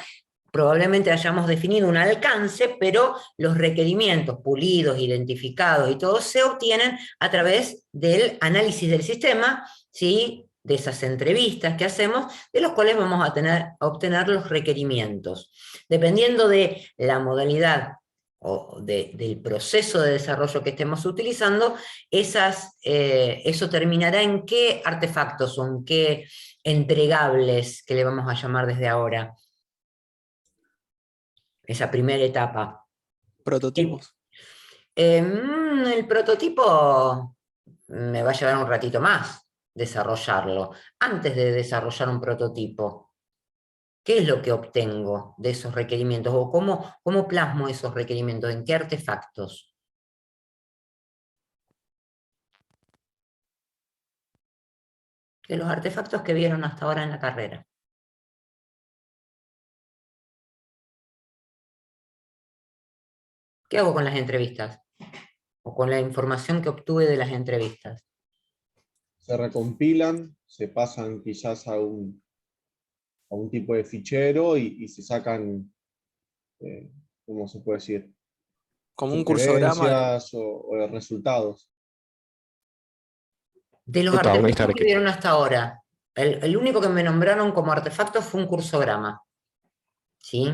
probablemente hayamos definido un alcance, pero los requerimientos pulidos, identificados y todos se obtienen a través del análisis del sistema, ¿sí? De esas entrevistas que hacemos, de los cuales vamos a obtener los requerimientos. Dependiendo de la modalidad o del proceso de desarrollo que estemos utilizando, eso terminará en qué artefactos o en qué entregables, que le vamos a llamar desde ahora, esa primera etapa. Prototipos. El prototipo me va a llevar un ratito más desarrollarlo. Antes de desarrollar un prototipo, ¿qué es lo que obtengo de esos requerimientos? ¿O cómo plasmo esos requerimientos? ¿En qué artefactos? De los artefactos que vieron hasta ahora en la carrera. ¿Qué hago con las entrevistas? O con la información que obtuve de las entrevistas. Se recompilan, se pasan quizás a un tipo de fichero y se sacan, ¿cómo se puede decir? Como un cursograma. Sugerencias o resultados. De los Total, una lista artefactos de que vieron hasta ahora, el único que me nombraron como artefacto fue un cursograma. ¿Sí?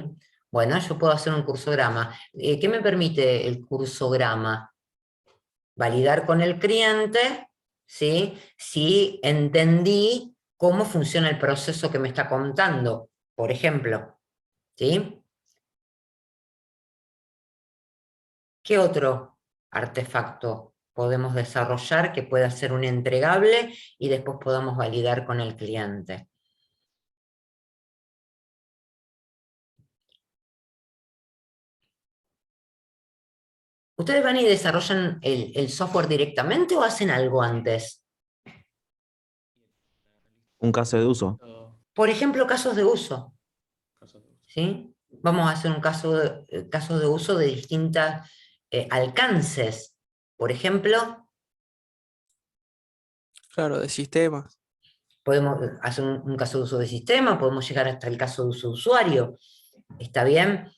Bueno, yo puedo hacer un cursograma. ¿Qué me permite el cursograma? Validar con el cliente, ¿sí? Si entendí cómo funciona el proceso que me está contando, por ejemplo. ¿Sí? ¿Qué otro artefacto podemos desarrollar que pueda ser un entregable y después podamos validar con el cliente? ¿Ustedes van y desarrollan el software directamente o hacen algo antes? Un caso de uso. Por ejemplo, casos de uso, ¿sí? Vamos a hacer un caso de uso de distintos alcances. Por ejemplo, Claro, de sistemas. podemos hacer un caso de uso de sistema, podemos llegar hasta el caso de uso de usuario. ¿Está bien?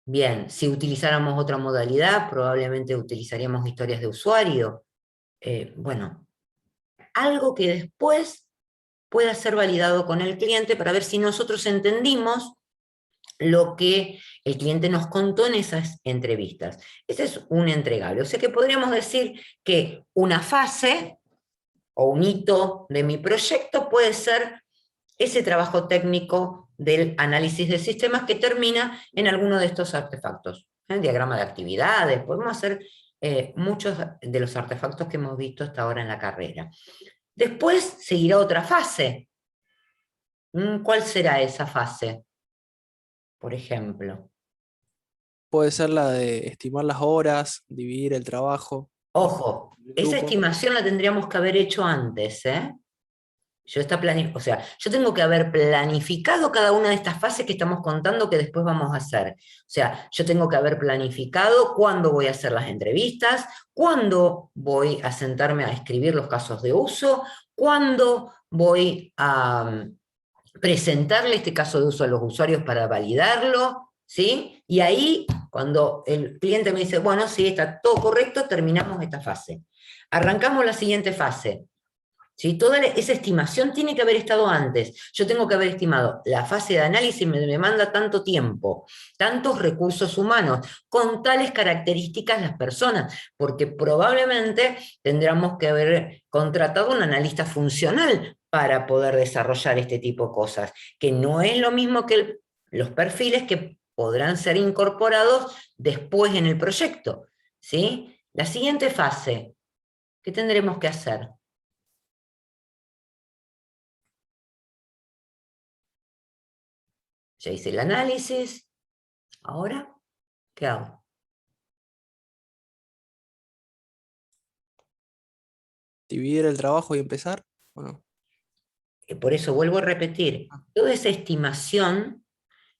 Bien, si utilizáramos otra modalidad, probablemente utilizaríamos historias de usuario. Bueno, algo que después pueda ser validado con el cliente para ver si nosotros entendimos lo que el cliente nos contó en esas entrevistas. Ese es un entregable. O sea que podríamos decir que una fase o un hito de mi proyecto puede ser ese trabajo técnico del análisis de sistemas que termina en alguno de estos artefactos. El diagrama de actividades, podemos hacer muchos de los artefactos que hemos visto hasta ahora en la carrera. Después seguirá otra fase. ¿Cuál será esa fase? Por ejemplo. Puede ser la de estimar las horas, dividir el trabajo. Ojo, esa Grupo. estimación la tendríamos que haber hecho antes, ¿eh? O sea, yo tengo que haber planificado cada una de estas fases que estamos contando que después vamos a hacer. O sea, yo tengo que haber planificado cuándo voy a hacer las entrevistas, cuándo voy a sentarme a escribir los casos de uso, cuándo voy a presentarle este caso de uso a los usuarios para validarlo, ¿sí? Y ahí, cuando el cliente me dice, bueno, sí, está todo correcto, terminamos esta fase. Arrancamos la siguiente fase. ¿Sí? Toda esa estimación tiene que haber estado antes. Yo tengo que haber estimado la fase de análisis me demanda tanto tiempo, tantos recursos humanos, con tales características las personas, porque probablemente tendríamos que haber contratado un analista funcional para poder desarrollar este tipo de cosas, que no es lo mismo que los perfiles que podrán ser incorporados después en el proyecto. ¿Sí? La siguiente fase, ¿qué tendremos que hacer? Ya hice el análisis, ahora, ¿qué hago? Dividir el trabajo y empezar. ¿O no? Por eso vuelvo a repetir, toda esa estimación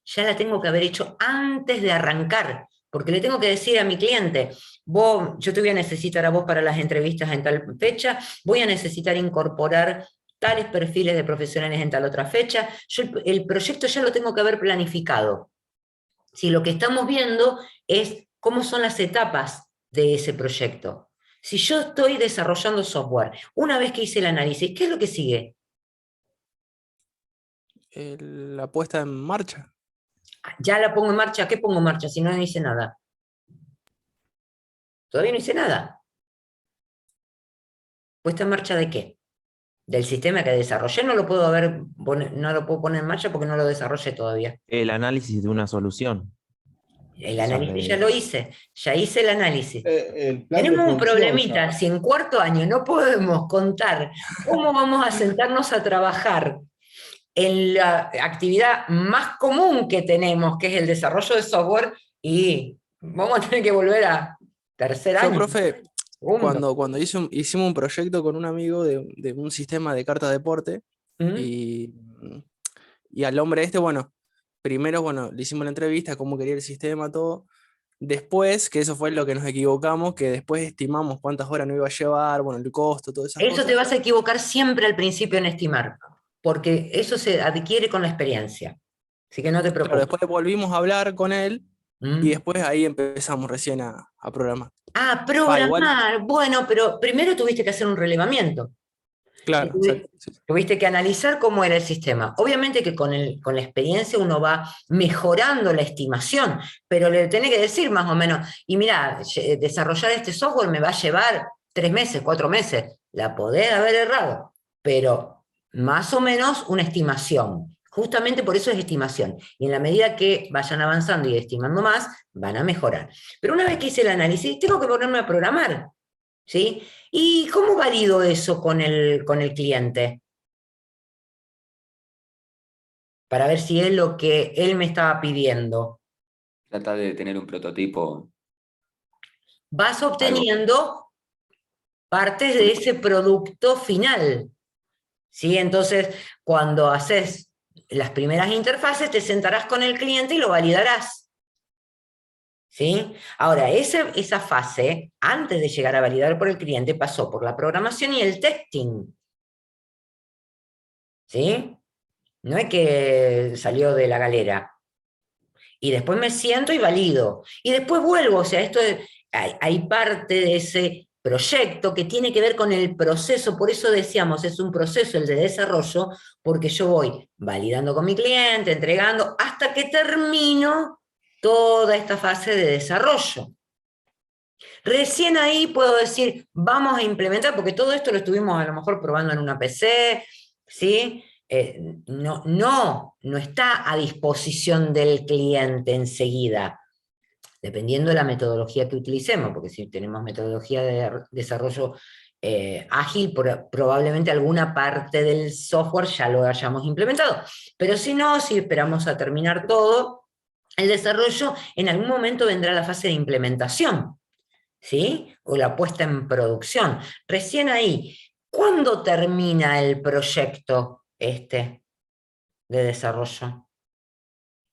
ya la tengo que haber hecho antes de arrancar, porque le tengo que decir a mi cliente, yo te voy a necesitar a vos para las entrevistas en tal fecha, voy a necesitar incorporar tales perfiles de profesionales en tal otra fecha, yo el proyecto ya lo tengo que haber planificado. Si lo que estamos viendo es cómo son las etapas de ese proyecto. Si yo estoy desarrollando software, una vez que hice el análisis, ¿qué es lo que sigue? La puesta en marcha. Ya la pongo en marcha. ¿Qué pongo en marcha si no hice nada? Todavía no hice nada. ¿Puesta en marcha de qué? Del sistema que desarrollé no lo puedo poner en marcha porque no lo desarrollé todavía. El análisis de una solución. El O sea, análisis ya lo hice, ya hice el análisis. El plan de Tenemos un producción, problemita, ya. si en cuarto año no podemos contar cómo vamos a sentarnos a trabajar en la actividad más común que tenemos, que es el desarrollo de software, y vamos a tener que volver a tercer Yo, año, profe, segundo. cuando hicimos un proyecto con un amigo de un sistema de carta deporte, ¿Mm? y al hombre este, bueno, primero, bueno, le hicimos la entrevista, cómo quería el sistema, todo. Después, que eso fue lo que nos equivocamos, que después estimamos cuántas horas nos iba a llevar, bueno, el costo, todas esas Eso te cosas. vas a equivocar siempre al principio en estimar, porque eso se adquiere con la experiencia. Así que no te Claro, preocupes. después volvimos a hablar con él y ¿Mm? después ahí empezamos recién a programar. Ah, Va, igual, programar. Bueno, pero primero tuviste que hacer un relevamiento. Sí, claro, exacto. Sí. tuviste que analizar cómo era el sistema. Obviamente que con la experiencia uno va mejorando la estimación, pero le tenés que decir más o menos, y mira, desarrollar este software me va a llevar 3 meses, 4 meses. La podés haber errado, pero más o menos una estimación. Justamente por eso es estimación. Y en la medida que vayan avanzando y estimando más, van a mejorar. Pero una vez que hice el análisis, tengo que ponerme a programar. ¿Sí? ¿Y cómo valido eso con el cliente? Para ver si es lo que él me estaba pidiendo. Trata de tener un prototipo vas obteniendo partes de ese producto final. ¿Sí? Entonces, cuando haces las primeras interfaces, te sentarás con el cliente y lo validarás. ¿Sí? Ahora, esa fase, antes de llegar a validar por el cliente, pasó por la programación y el testing. ¿Sí? No es que salió de la galera. Y después me siento y valido. Y después vuelvo, o sea, hay parte de ese proyecto que tiene que ver con el proceso, por eso decíamos, es un proceso el de desarrollo, porque yo voy validando con mi cliente, entregando, hasta que termino toda esta fase de desarrollo. Recién ahí puedo decir, vamos a implementar, porque todo esto lo estuvimos a lo mejor probando en una PC, ¿sí? No está a disposición del cliente enseguida, dependiendo de la metodología que utilicemos, porque si tenemos metodología de desarrollo ágil, probablemente alguna parte del software ya lo hayamos implementado, pero si no, si esperamos a terminar todo el desarrollo, en algún momento vendrá la fase de implementación, ¿sí? O la puesta en producción. Recién ahí, ¿cuándo termina el proyecto de desarrollo?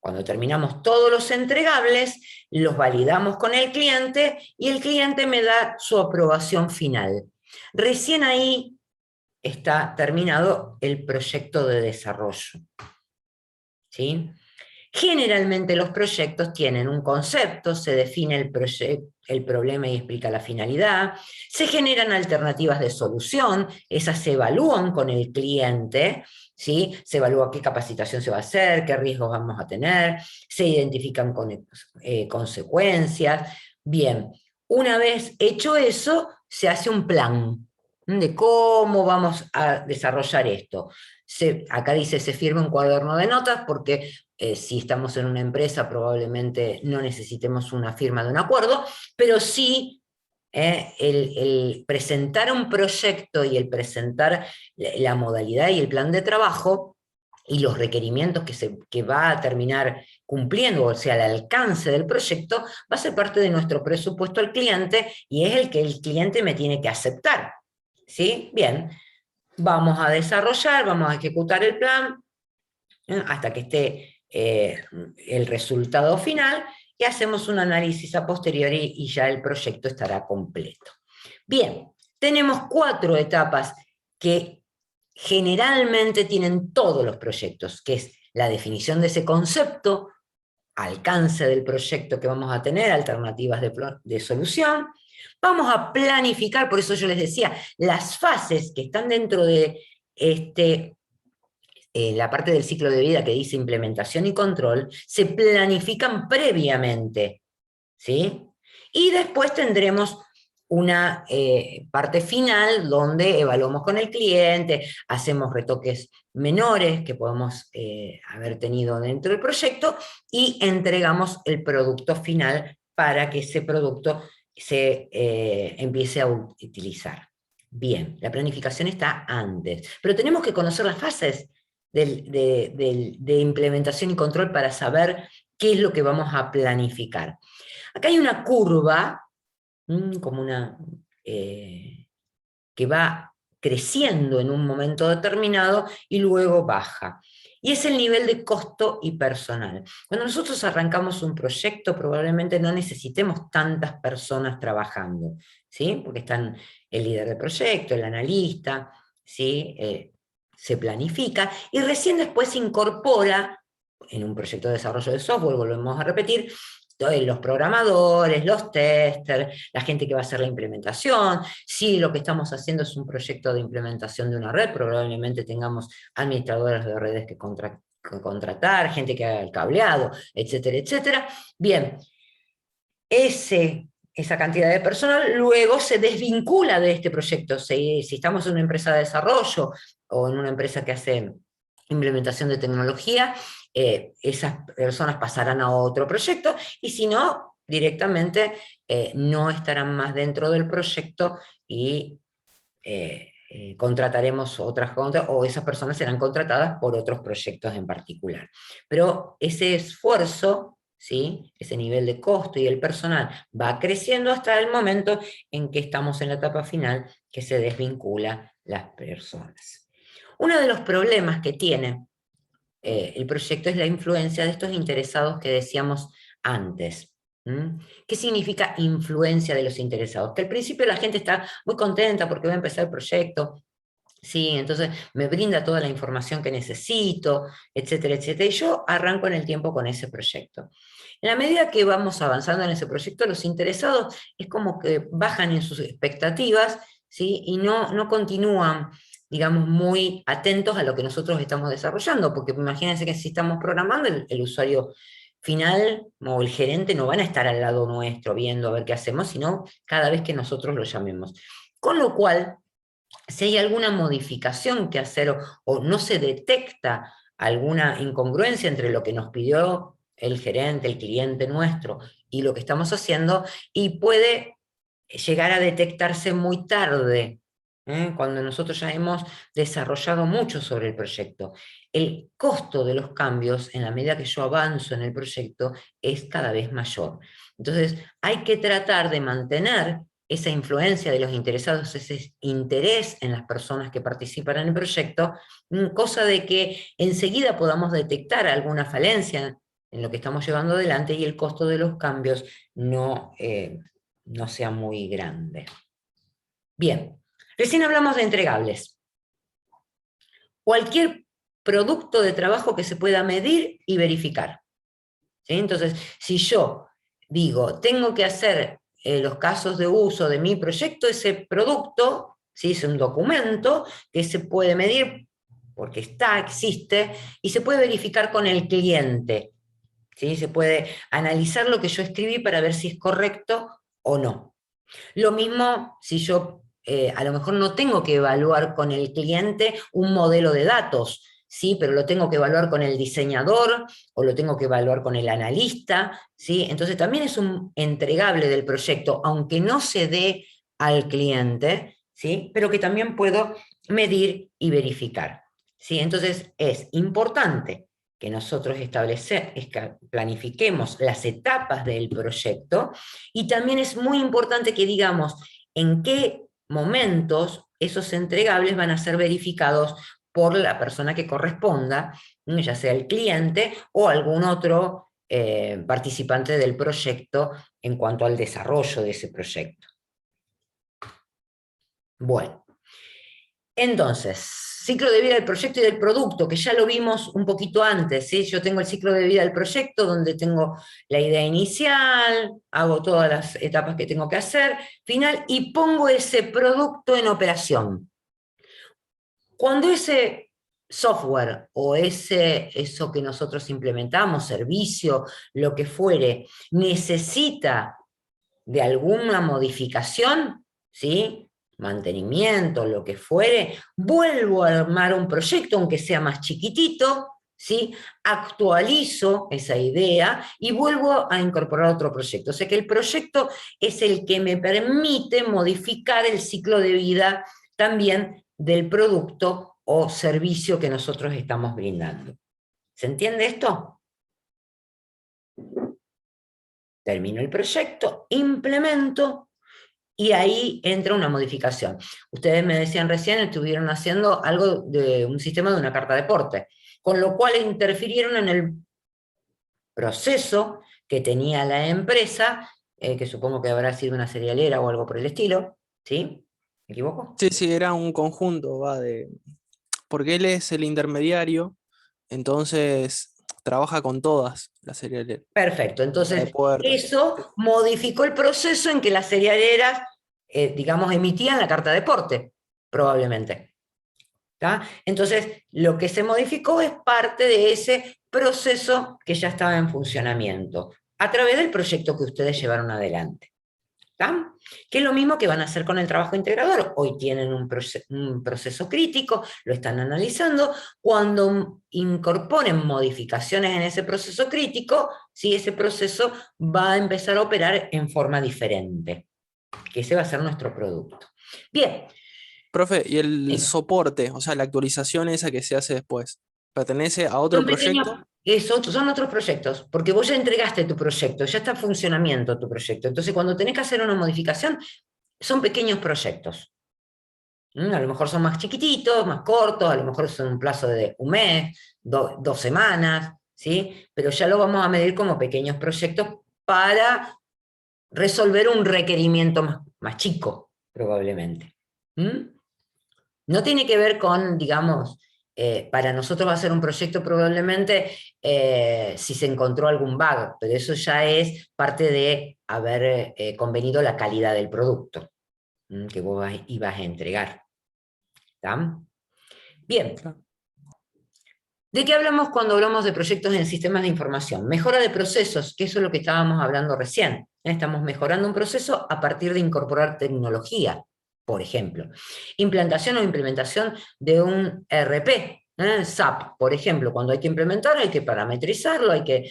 Cuando terminamos todos los entregables, los validamos con el cliente y el cliente me da su aprobación final. Recién ahí está terminado el proyecto de desarrollo. ¿Sí? Generalmente los proyectos tienen un concepto, se define el problema y explica la finalidad, se generan alternativas de solución, esas se evalúan con el cliente, ¿sí? Se evalúa qué capacitación se va a hacer, qué riesgos vamos a tener, se identifican consecuencias. Bien, una vez hecho eso, se hace un plan de cómo vamos a desarrollar esto. Acá dice se firma un cuaderno de notas porque si estamos en una empresa probablemente no necesitemos una firma de un acuerdo, pero sí el presentar un proyecto y el presentar la modalidad y el plan de trabajo y los requerimientos que va a terminar cumpliendo, o sea, el alcance del proyecto, va a ser parte de nuestro presupuesto al cliente y es el que el cliente me tiene que aceptar. ¿Sí? Bien, vamos a desarrollar, vamos a ejecutar el plan hasta que esté el resultado final y hacemos un análisis a posteriori y ya el proyecto estará completo. Bien, tenemos 4 etapas que generalmente tienen todos los proyectos, que es la definición de ese concepto, alcance del proyecto que vamos a tener, alternativas de solución. Vamos a planificar, por eso yo les decía, las fases que están dentro de la parte del ciclo de vida que dice implementación y control, se planifican previamente, ¿sí? Y después tendremos una parte final donde evaluamos con el cliente, hacemos retoques menores que podemos haber tenido dentro del proyecto y entregamos el producto final para que ese producto se empiece a utilizar. Bien, la planificación está antes, pero tenemos que conocer las fases de implementación y control para saber qué es lo que vamos a planificar. Acá hay una curva, como que va creciendo en un momento determinado y luego baja. Y es el nivel de costo y personal. Cuando nosotros arrancamos un proyecto, probablemente no necesitemos tantas personas trabajando, ¿sí? Porque están el líder de proyecto, el analista, ¿sí? Se planifica, y recién después se incorpora, en un proyecto de desarrollo de software, volvemos a repetir, los programadores, los testers, la gente que va a hacer la implementación. Si lo que estamos haciendo es un proyecto de implementación de una red, probablemente tengamos administradores de redes que contratar, gente que haga el cableado, etcétera, etcétera. Bien, esa cantidad de personal luego se desvincula de este proyecto. Si estamos en una empresa de desarrollo o en una empresa que hace implementación de tecnología, esas personas pasarán a otro proyecto, y si no, directamente no estarán más dentro del proyecto y contrataremos otras cosas, o esas personas serán contratadas por otros proyectos en particular. Pero ese esfuerzo, ¿sí? Ese nivel de costo y el personal va creciendo hasta el momento en que estamos en la etapa final, que se desvincula las personas. Uno de los problemas que tiene el proyecto es la influencia de estos interesados que decíamos antes. ¿Qué significa influencia de los interesados? Que al principio la gente está muy contenta porque va a empezar el proyecto, sí, entonces me brinda toda la información que necesito, etcétera, etcétera, y yo arranco en el tiempo con ese proyecto. En la medida que vamos avanzando en ese proyecto, los interesados es como que bajan en sus expectativas, ¿sí? Y no continúan, digamos, muy atentos a lo que nosotros estamos desarrollando, porque imagínense que si estamos programando, el usuario final o el gerente no van a estar al lado nuestro viendo a ver qué hacemos, sino cada vez que nosotros lo llamemos. Con lo cual, si hay alguna modificación que hacer o no se detecta alguna incongruencia entre lo que nos pidió el gerente, el cliente nuestro, y lo que estamos haciendo, y puede llegar a detectarse muy tarde, cuando nosotros ya hemos desarrollado mucho sobre el proyecto. El costo de los cambios, en la medida que yo avanzo en el proyecto, es cada vez mayor. Entonces, hay que tratar de mantener esa influencia de los interesados, ese interés en las personas que participan en el proyecto, cosa de que enseguida podamos detectar alguna falencia en lo que estamos llevando adelante y el costo de los cambios no sea muy grande. Bien, recién hablamos de entregables. Cualquier producto de trabajo que se pueda medir y verificar. ¿Sí? Entonces, si yo digo, tengo que hacer los casos de uso de mi proyecto, ese producto, ¿sí? Es un documento que se puede medir porque existe, y se puede verificar con el cliente. ¿Sí? Se puede analizar lo que yo escribí para ver si es correcto o no. Lo mismo si yo a lo mejor no tengo que evaluar con el cliente un modelo de datos, ¿sí? Pero lo tengo que evaluar con el diseñador o lo tengo que evaluar con el analista, ¿sí? Entonces también es un entregable del proyecto, aunque no se dé al cliente, ¿sí? Pero que también puedo medir y verificar, ¿sí? Entonces es importante que nosotros planifiquemos las etapas del proyecto, y también es muy importante que digamos en qué momentos esos entregables van a ser verificados por la persona que corresponda, ya sea el cliente o algún otro participante del proyecto en cuanto al desarrollo de ese proyecto. Bueno, entonces, ciclo de vida del proyecto y del producto, que ya lo vimos un poquito antes, ¿sí? Yo tengo el ciclo de vida del proyecto donde tengo la idea inicial, hago todas las etapas que tengo que hacer, final, y pongo ese producto en operación. Cuando ese software o eso que nosotros implementamos, servicio, lo que fuere, necesita de alguna modificación, ¿sí? Mantenimiento, lo que fuere, vuelvo a armar un proyecto, aunque sea más chiquitito, ¿sí? Actualizo esa idea y vuelvo a incorporar otro proyecto. O sea que el proyecto es el que me permite modificar el ciclo de vida también del producto o servicio que nosotros estamos brindando. ¿Se entiende esto? Termino el proyecto, implemento, y ahí entra una modificación. Ustedes me decían recién, estuvieron haciendo algo de un sistema de una carta de porte, con lo cual interfirieron en el proceso que tenía la empresa, que supongo que habrá sido una serialera o algo por el estilo, ¿sí? ¿Me equivoco? Sí, era un conjunto, porque él es el intermediario, entonces trabaja con todas las serialeras. Perfecto, De entonces puertas. eso modificó el proceso en que las serialeras, digamos, emitían la carta de porte, probablemente. ¿Tá? Entonces, lo que se modificó es parte de ese proceso que ya estaba en funcionamiento, a través del proyecto que ustedes llevaron adelante. ¿Tá? Que es lo mismo que van a hacer con el trabajo integrador. Hoy tienen un proceso crítico, lo están analizando. Cuando incorporen modificaciones en ese proceso crítico, ¿sí? Ese proceso va a empezar a operar en forma diferente, que ese va a ser nuestro producto. Bien. Profe, ¿y el Sí. soporte, o sea, la actualización esa que se hace después, pertenece a otro proyecto? Eso son otros proyectos, porque vos ya entregaste tu proyecto, ya está en funcionamiento tu proyecto. Entonces, cuando tenés que hacer una modificación, son pequeños proyectos. A lo mejor son más chiquititos, más cortos, a lo mejor son un plazo de un mes, 2 semanas, ¿sí? Pero ya lo vamos a medir como pequeños proyectos para resolver un requerimiento más chico, probablemente. No tiene que ver con, digamos, para nosotros va a ser un proyecto probablemente si se encontró algún bug, pero eso ya es parte de haber convenido la calidad del producto que vos ibas a entregar. ¿Está? Bien. ¿De qué hablamos cuando hablamos de proyectos en sistemas de información? Mejora de procesos, que eso es lo que estábamos hablando recién. Estamos mejorando un proceso a partir de incorporar tecnología, por ejemplo. Implantación o implementación de un ERP, SAP, por ejemplo. Cuando hay que implementar, hay que parametrizarlo, hay que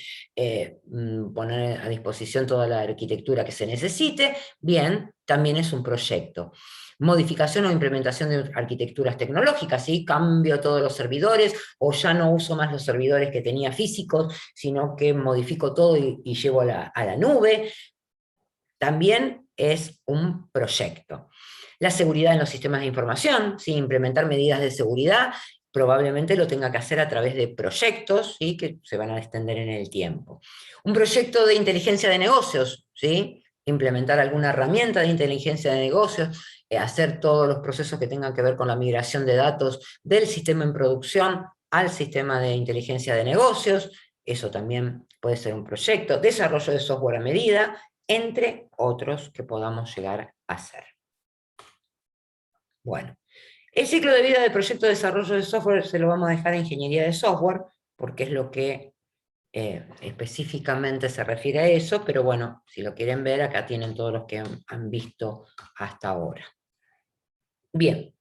poner a disposición toda la arquitectura que se necesite. Bien, también es un proyecto. Modificación o implementación de arquitecturas tecnológicas, ¿sí? Cambio todos los servidores, o ya no uso más los servidores que tenía físicos, sino que modifico todo y llevo a la nube. También es un proyecto. La seguridad en los sistemas de información, ¿sí? Implementar medidas de seguridad, probablemente lo tenga que hacer a través de proyectos, ¿sí? Que se van a extender en el tiempo. Un proyecto de inteligencia de negocios, ¿sí? Implementar alguna herramienta de inteligencia de negocios, hacer todos los procesos que tengan que ver con la migración de datos del sistema en producción al sistema de inteligencia de negocios, eso también puede ser un proyecto, desarrollo de software a medida, entre otros que podamos llegar a hacer. Bueno, el ciclo de vida del proyecto de desarrollo de software se lo vamos a dejar a ingeniería de software, porque es lo que específicamente se refiere a eso, pero bueno, si lo quieren ver, acá tienen todos los que han visto hasta ahora. Bien.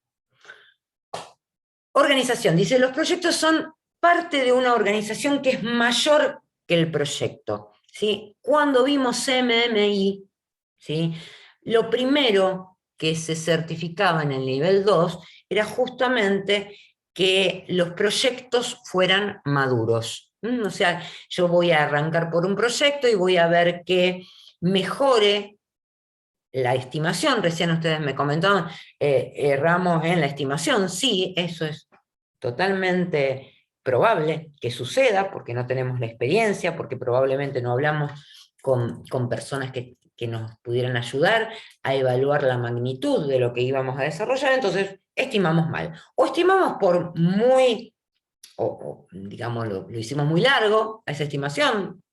Organización. Dice, los proyectos son parte de una organización que es mayor que el proyecto. ¿Sí? Cuando vimos CMMI, ¿sí? Lo primero que se certificaba en el nivel 2 era justamente que los proyectos fueran maduros. O sea, yo voy a arrancar por un proyecto y voy a ver que mejore la estimación. Recién ustedes me comentaban, erramos en la estimación. Sí, eso es totalmente probable que suceda, porque no tenemos la experiencia, porque probablemente no hablamos con personas que nos pudieran ayudar a evaluar la magnitud de lo que íbamos a desarrollar, entonces estimamos mal. O estimamos por muy, digamos, lo hicimos muy largo, a esa estimación,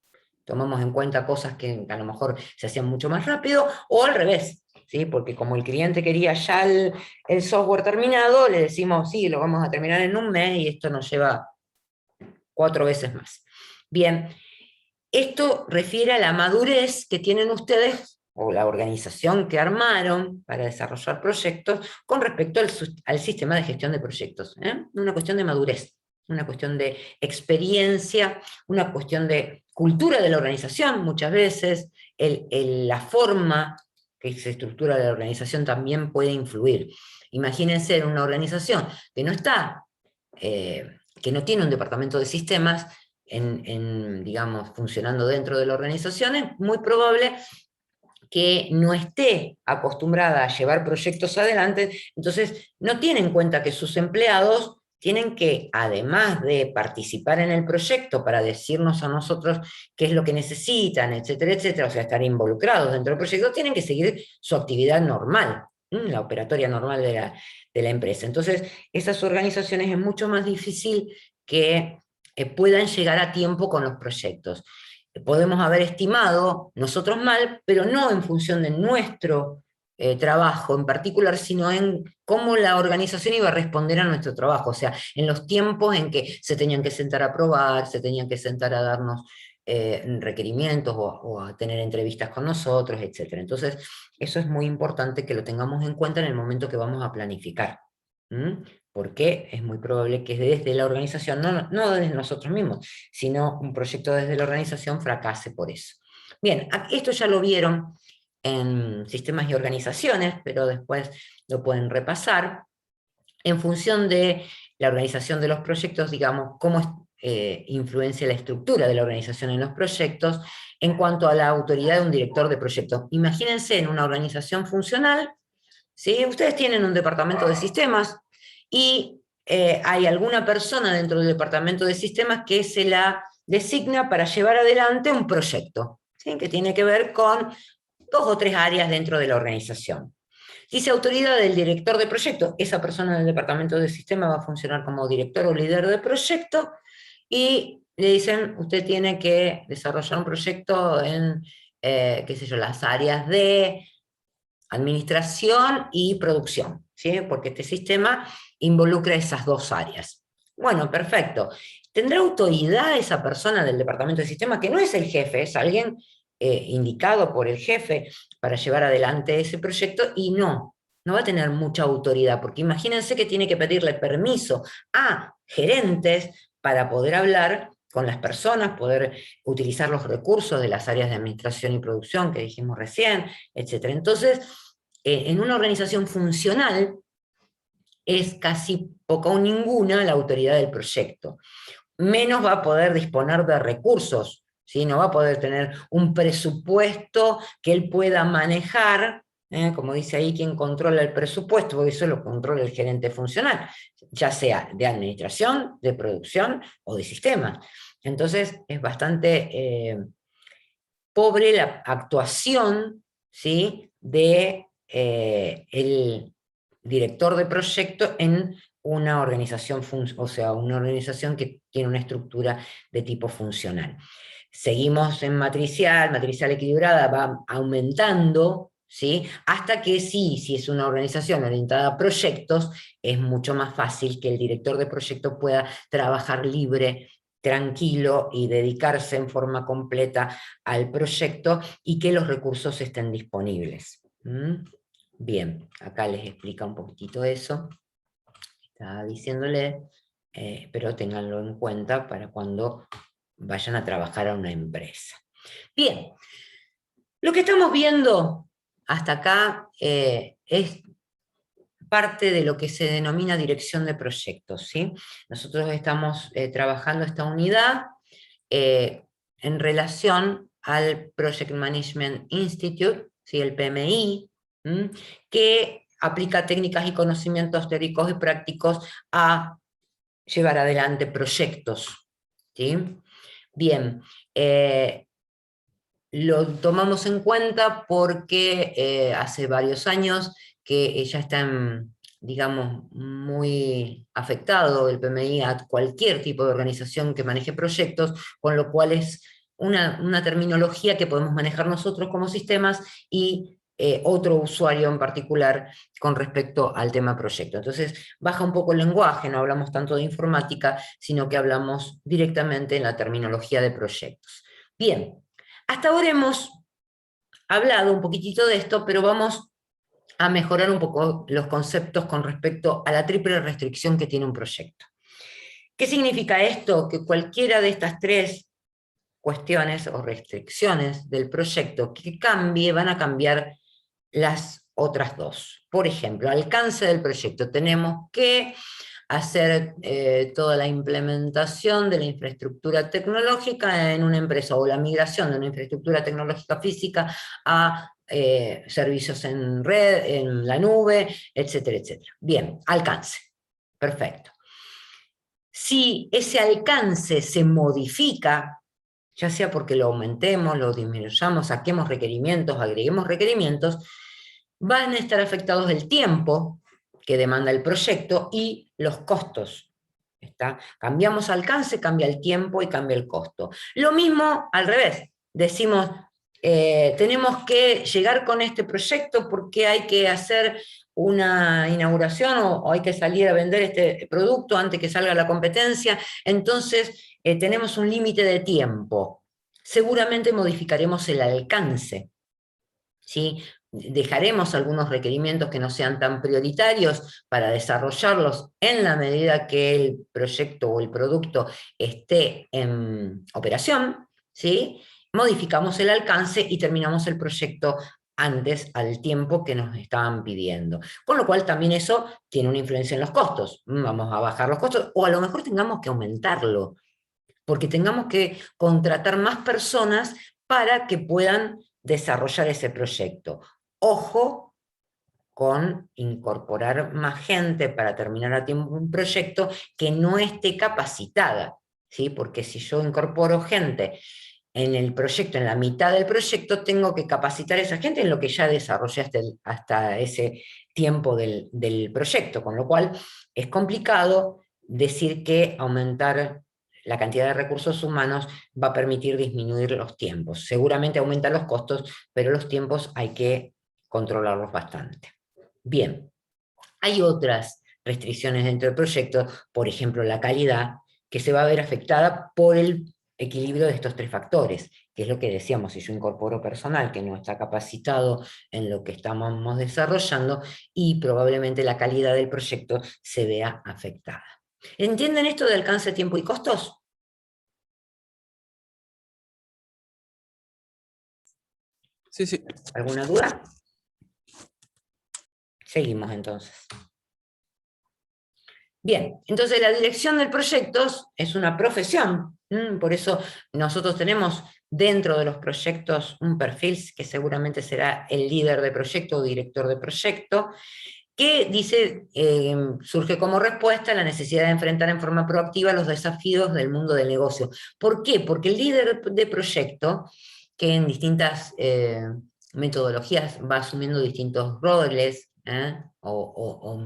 tomamos en cuenta cosas que a lo mejor se hacían mucho más rápido, o al revés, ¿sí? Porque como el cliente quería ya el software terminado, le decimos, sí, lo vamos a terminar en un mes, y esto nos lleva 4 veces más. Bien, esto refiere a la madurez que tienen ustedes, o la organización que armaron para desarrollar proyectos, con respecto al sistema de gestión de proyectos. Una cuestión de madurez, una cuestión de experiencia, una cuestión de cultura de la organización, muchas veces, la forma que se estructura la organización también puede influir. Imagínense en una organización que no está, que no tiene un departamento de sistemas, digamos, funcionando dentro de la organización, es muy probable que no esté acostumbrada a llevar proyectos adelante, entonces no tiene en cuenta que sus empleados tienen que, además de participar en el proyecto para decirnos a nosotros qué es lo que necesitan, etcétera, etcétera, o sea, estar involucrados dentro del proyecto, tienen que seguir su actividad normal, la operatoria normal de la empresa. Entonces, esas organizaciones es mucho más difícil que puedan llegar a tiempo con los proyectos. Podemos haber estimado nosotros mal, pero no en función de nuestro trabajo en particular, sino en cómo la organización iba a responder a nuestro trabajo, o sea, en los tiempos en que se tenían que sentar a probar, se tenían que sentar a darnos requerimientos o a tener entrevistas con nosotros, etc. Entonces, eso es muy importante que lo tengamos en cuenta en el momento que vamos a planificar. Porque es muy probable que desde la organización, no desde nosotros mismos, sino un proyecto desde la organización fracase por eso. Bien, esto ya lo vieron en sistemas y organizaciones, pero después lo pueden repasar. En función de la organización de los proyectos, digamos, cómo influencia la estructura de la organización en los proyectos en cuanto a la autoridad de un director de proyecto. Imagínense en una organización funcional, ¿sí? Ustedes tienen un departamento de sistemas y hay alguna persona dentro del departamento de sistemas que se la designa para llevar adelante un proyecto, ¿sí? Que tiene que ver con 2 o 3 áreas dentro de la organización. Dice autoridad del director de proyecto, esa persona del departamento de sistema va a funcionar como director o líder de proyecto, y le dicen, usted tiene que desarrollar un proyecto en, qué sé yo, las áreas de administración y producción, ¿sí? Porque este sistema involucra esas 2 áreas. Bueno, perfecto. ¿Tendrá autoridad esa persona del departamento de sistema, que no es el jefe, es alguien indicado por el jefe para llevar adelante ese proyecto? Y no va a tener mucha autoridad, porque imagínense que tiene que pedirle permiso a gerentes para poder hablar con las personas, poder utilizar los recursos de las áreas de administración y producción que dijimos recién, etc. Entonces, en una organización funcional es casi poca o ninguna la autoridad del proyecto. Menos va a poder disponer de recursos, ¿sí? No va a poder tener un presupuesto que él pueda manejar, como dice ahí, quien controla el presupuesto, porque eso lo controla el gerente funcional, ya sea de administración, de producción o de sistemas. Entonces es bastante pobre la actuación, ¿sí? de el director de proyecto en una organización, o sea, una organización que tiene una estructura de tipo funcional. Seguimos en matricial equilibrada va aumentando, ¿sí? Hasta que sí, si es una organización orientada a proyectos, es mucho más fácil que el director de proyecto pueda trabajar libre, tranquilo y dedicarse en forma completa al proyecto y que los recursos estén disponibles. Bien, acá les explica un poquitito eso. Estaba diciéndole, pero ténganlo en cuenta para cuando vayan a trabajar a una empresa. Bien, lo que estamos viendo hasta acá es parte de lo que se denomina dirección de proyectos, ¿sí? Nosotros estamos trabajando esta unidad en relación al Project Management Institute, ¿sí? El PMI, que aplica técnicas y conocimientos teóricos y prácticos a llevar adelante proyectos, ¿sí? Bien, lo tomamos en cuenta porque hace varios años que ya está, digamos, muy afectado el PMI a cualquier tipo de organización que maneje proyectos, con lo cual es una terminología que podemos manejar nosotros como sistemas y otro usuario en particular con respecto al tema proyecto. Entonces baja un poco el lenguaje, no hablamos tanto de informática, sino que hablamos directamente en la terminología de proyectos. Bien, hasta ahora hemos hablado un poquitito de esto, pero vamos a mejorar un poco los conceptos con respecto a la triple restricción que tiene un proyecto. ¿Qué significa esto? Que cualquiera de estas 3 cuestiones o restricciones del proyecto que cambie, van a cambiar las otras 2. Por ejemplo, alcance del proyecto. Tenemos que hacer toda la implementación de la infraestructura tecnológica en una empresa, o la migración de una infraestructura tecnológica física a servicios en red, en la nube, etcétera, etcétera. Bien, alcance. Perfecto. Si ese alcance se modifica, ya sea porque lo aumentemos, lo disminuyamos, saquemos requerimientos, agreguemos requerimientos, van a estar afectados el tiempo que demanda el proyecto y los costos. ¿Está? Cambiamos alcance, cambia el tiempo y cambia el costo. Lo mismo al revés, decimos, tenemos que llegar con este proyecto porque hay que hacer una inauguración o hay que salir a vender este producto antes que salga la competencia, entonces tenemos un límite de tiempo. Seguramente modificaremos el alcance, ¿sí? Dejaremos algunos requerimientos que no sean tan prioritarios para desarrollarlos en la medida que el proyecto o el producto esté en operación, ¿sí? Modificamos el alcance y terminamos el proyecto antes al tiempo que nos estaban pidiendo. Con lo cual también eso tiene una influencia en los costos. Vamos a bajar los costos, o a lo mejor tengamos que aumentarlo, porque tengamos que contratar más personas para que puedan desarrollar ese proyecto. Ojo con incorporar más gente para terminar a tiempo un proyecto que no esté capacitada, ¿sí? Porque si yo incorporo gente en el proyecto, en la mitad del proyecto, tengo que capacitar a esa gente en lo que ya desarrollé hasta ese tiempo del proyecto, con lo cual es complicado decir que aumentar la cantidad de recursos humanos va a permitir disminuir los tiempos. Seguramente aumentan los costos, pero los tiempos hay que controlarlos bastante. Bien, hay otras restricciones dentro del proyecto, por ejemplo, la calidad, que se va a ver afectada por el equilibrio de estos tres factores, que es lo que decíamos, si yo incorporo personal que no está capacitado en lo que estamos desarrollando, y probablemente la calidad del proyecto se vea afectada. ¿Entienden esto de alcance, tiempo y costos? Sí, sí. ¿Alguna duda? Seguimos entonces. Bien, entonces la dirección del proyecto es una profesión, por eso nosotros tenemos dentro de los proyectos un perfil que seguramente será el líder de proyecto o director de proyecto, que dice, surge como respuesta a la necesidad de enfrentar en forma proactiva los desafíos del mundo del negocio. ¿Por qué? Porque el líder de proyecto, que en distintas metodologías va asumiendo distintos roles o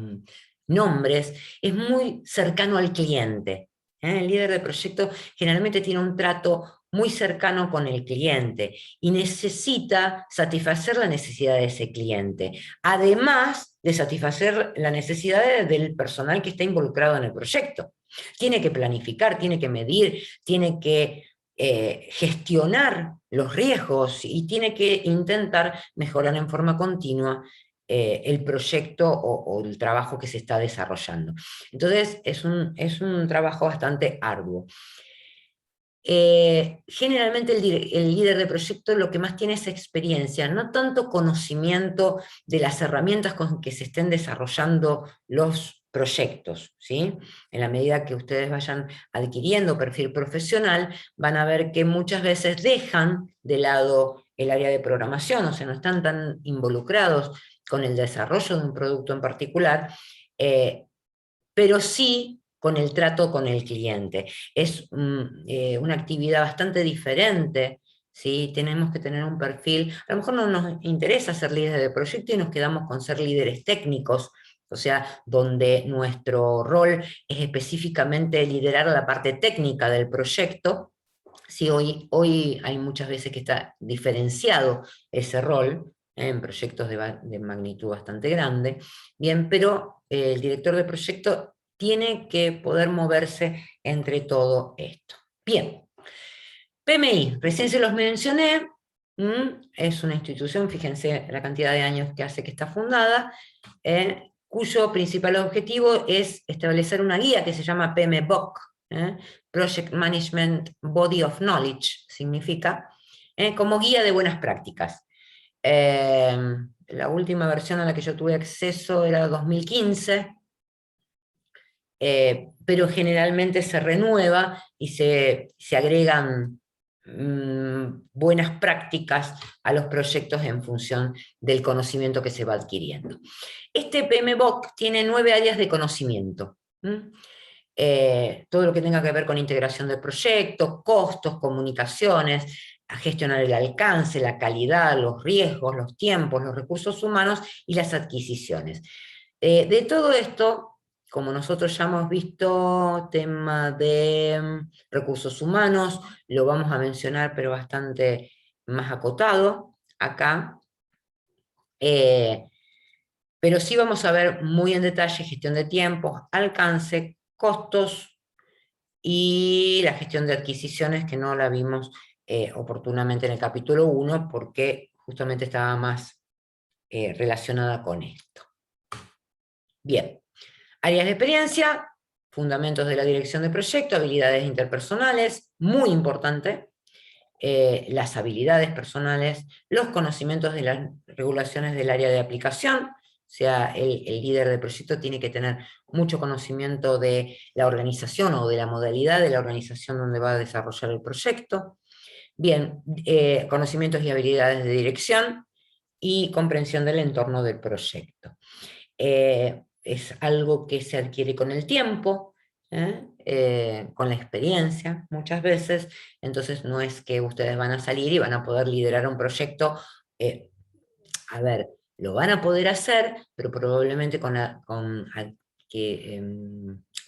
nombres, es muy cercano al cliente. El líder de proyecto generalmente tiene un trato muy cercano con el cliente y necesita satisfacer la necesidad de ese cliente, además de satisfacer la necesidad del personal que está involucrado en el proyecto. Tiene que planificar, tiene que medir, tiene que gestionar los riesgos y tiene que intentar mejorar en forma continua el proyecto o el trabajo que se está desarrollando. Entonces es un trabajo bastante arduo. Generalmente el líder de proyecto lo que más tiene es experiencia, no tanto conocimiento de las herramientas con que se estén desarrollando los proyectos, ¿sí? En la medida que ustedes vayan adquiriendo perfil profesional, van a ver que muchas veces dejan de lado el área de programación, o sea, no están tan involucrados con el desarrollo de un producto en particular, pero sí con el trato con el cliente. Es una actividad bastante diferente, ¿sí? Tenemos que tener un perfil, a lo mejor no nos interesa ser líderes de proyecto y nos quedamos con ser líderes técnicos, o sea, donde nuestro rol es específicamente liderar la parte técnica del proyecto. Sí, hoy hay muchas veces que está diferenciado ese rol, en proyectos de magnitud bastante grande, bien, pero el director de proyecto tiene que poder moverse entre todo esto. Bien, PMI, recién se los mencioné, es una institución, fíjense la cantidad de años que hace que está fundada, cuyo principal objetivo es establecer una guía que se llama PMBOK, Project Management Body of Knowledge, significa, como guía de buenas prácticas. La última versión a la que yo tuve acceso era 2015, pero generalmente se renueva y se agregan buenas prácticas a los proyectos en función del conocimiento que se va adquiriendo. Este PMBOK tiene 9 áreas de conocimiento. Todo lo que tenga que ver con integración del proyecto, costos, comunicaciones, a gestionar el alcance, la calidad, los riesgos, los tiempos, los recursos humanos y las adquisiciones. De todo esto, como nosotros ya hemos visto, tema de recursos humanos, lo vamos a mencionar pero bastante más acotado acá. Pero sí vamos a ver muy en detalle gestión de tiempos, alcance, costos y la gestión de adquisiciones, que no la vimos oportunamente en el capítulo 1 porque justamente estaba más relacionada con esto. Bien, áreas de experiencia, fundamentos de la dirección de proyecto, habilidades interpersonales, muy importante, las habilidades personales, los conocimientos de las regulaciones del área de aplicación, sea, el líder del proyecto tiene que tener mucho conocimiento de la organización o de la modalidad de la organización donde va a desarrollar el proyecto. Bien, conocimientos y habilidades de dirección y comprensión del entorno del proyecto. Es algo que se adquiere con el tiempo, con la experiencia muchas veces, entonces no es que ustedes van a salir y van a poder liderar un proyecto, a ver, lo van a poder hacer, pero probablemente con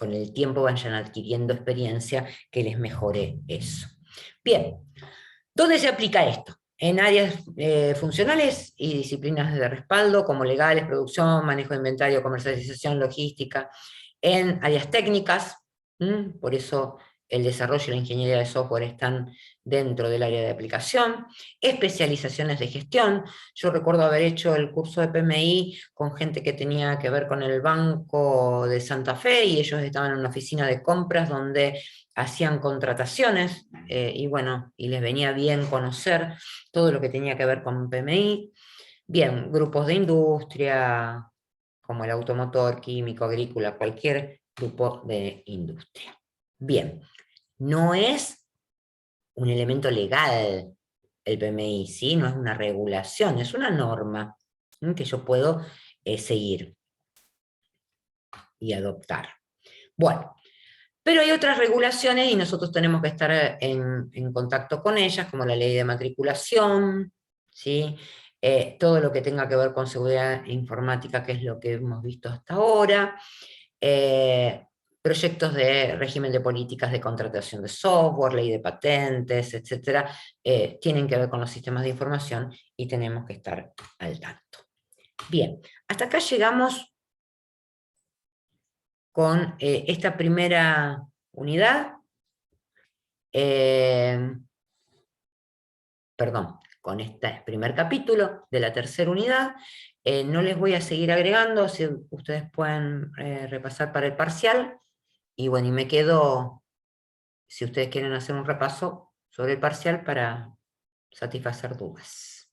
el tiempo vayan adquiriendo experiencia que les mejore eso. Bien, ¿dónde se aplica esto? En áreas funcionales y disciplinas de respaldo, como legales, producción, manejo de inventario, comercialización, logística. En áreas técnicas, por eso el desarrollo y la ingeniería de software están dentro del área de aplicación. Especializaciones de gestión. Yo recuerdo haber hecho el curso de PMI con gente que tenía que ver con el Banco de Santa Fe, y ellos estaban en una oficina de compras donde hacían contrataciones, y bueno, y les venía bien conocer todo lo que tenía que ver con PMI. Bien, grupos de industria, como el automotor, químico, agrícola, cualquier grupo de industria. Bien, no es un elemento legal el PMI, ¿sí? No es una regulación, es una norma que yo puedo seguir y adoptar. Bueno, pero hay otras regulaciones y nosotros tenemos que estar en contacto con ellas, como la ley de matriculación, ¿sí? Todo lo que tenga que ver con seguridad informática, que es lo que hemos visto hasta ahora, proyectos de régimen de políticas de contratación de software, ley de patentes, etcétera, tienen que ver con los sistemas de información y tenemos que estar al tanto. Bien, hasta acá llegamos con esta primera unidad, perdón, con este primer capítulo de la tercera unidad. No les voy a seguir agregando, si ustedes pueden repasar para el parcial, y bueno, y me quedo, si ustedes quieren hacer un repaso sobre el parcial para satisfacer dudas.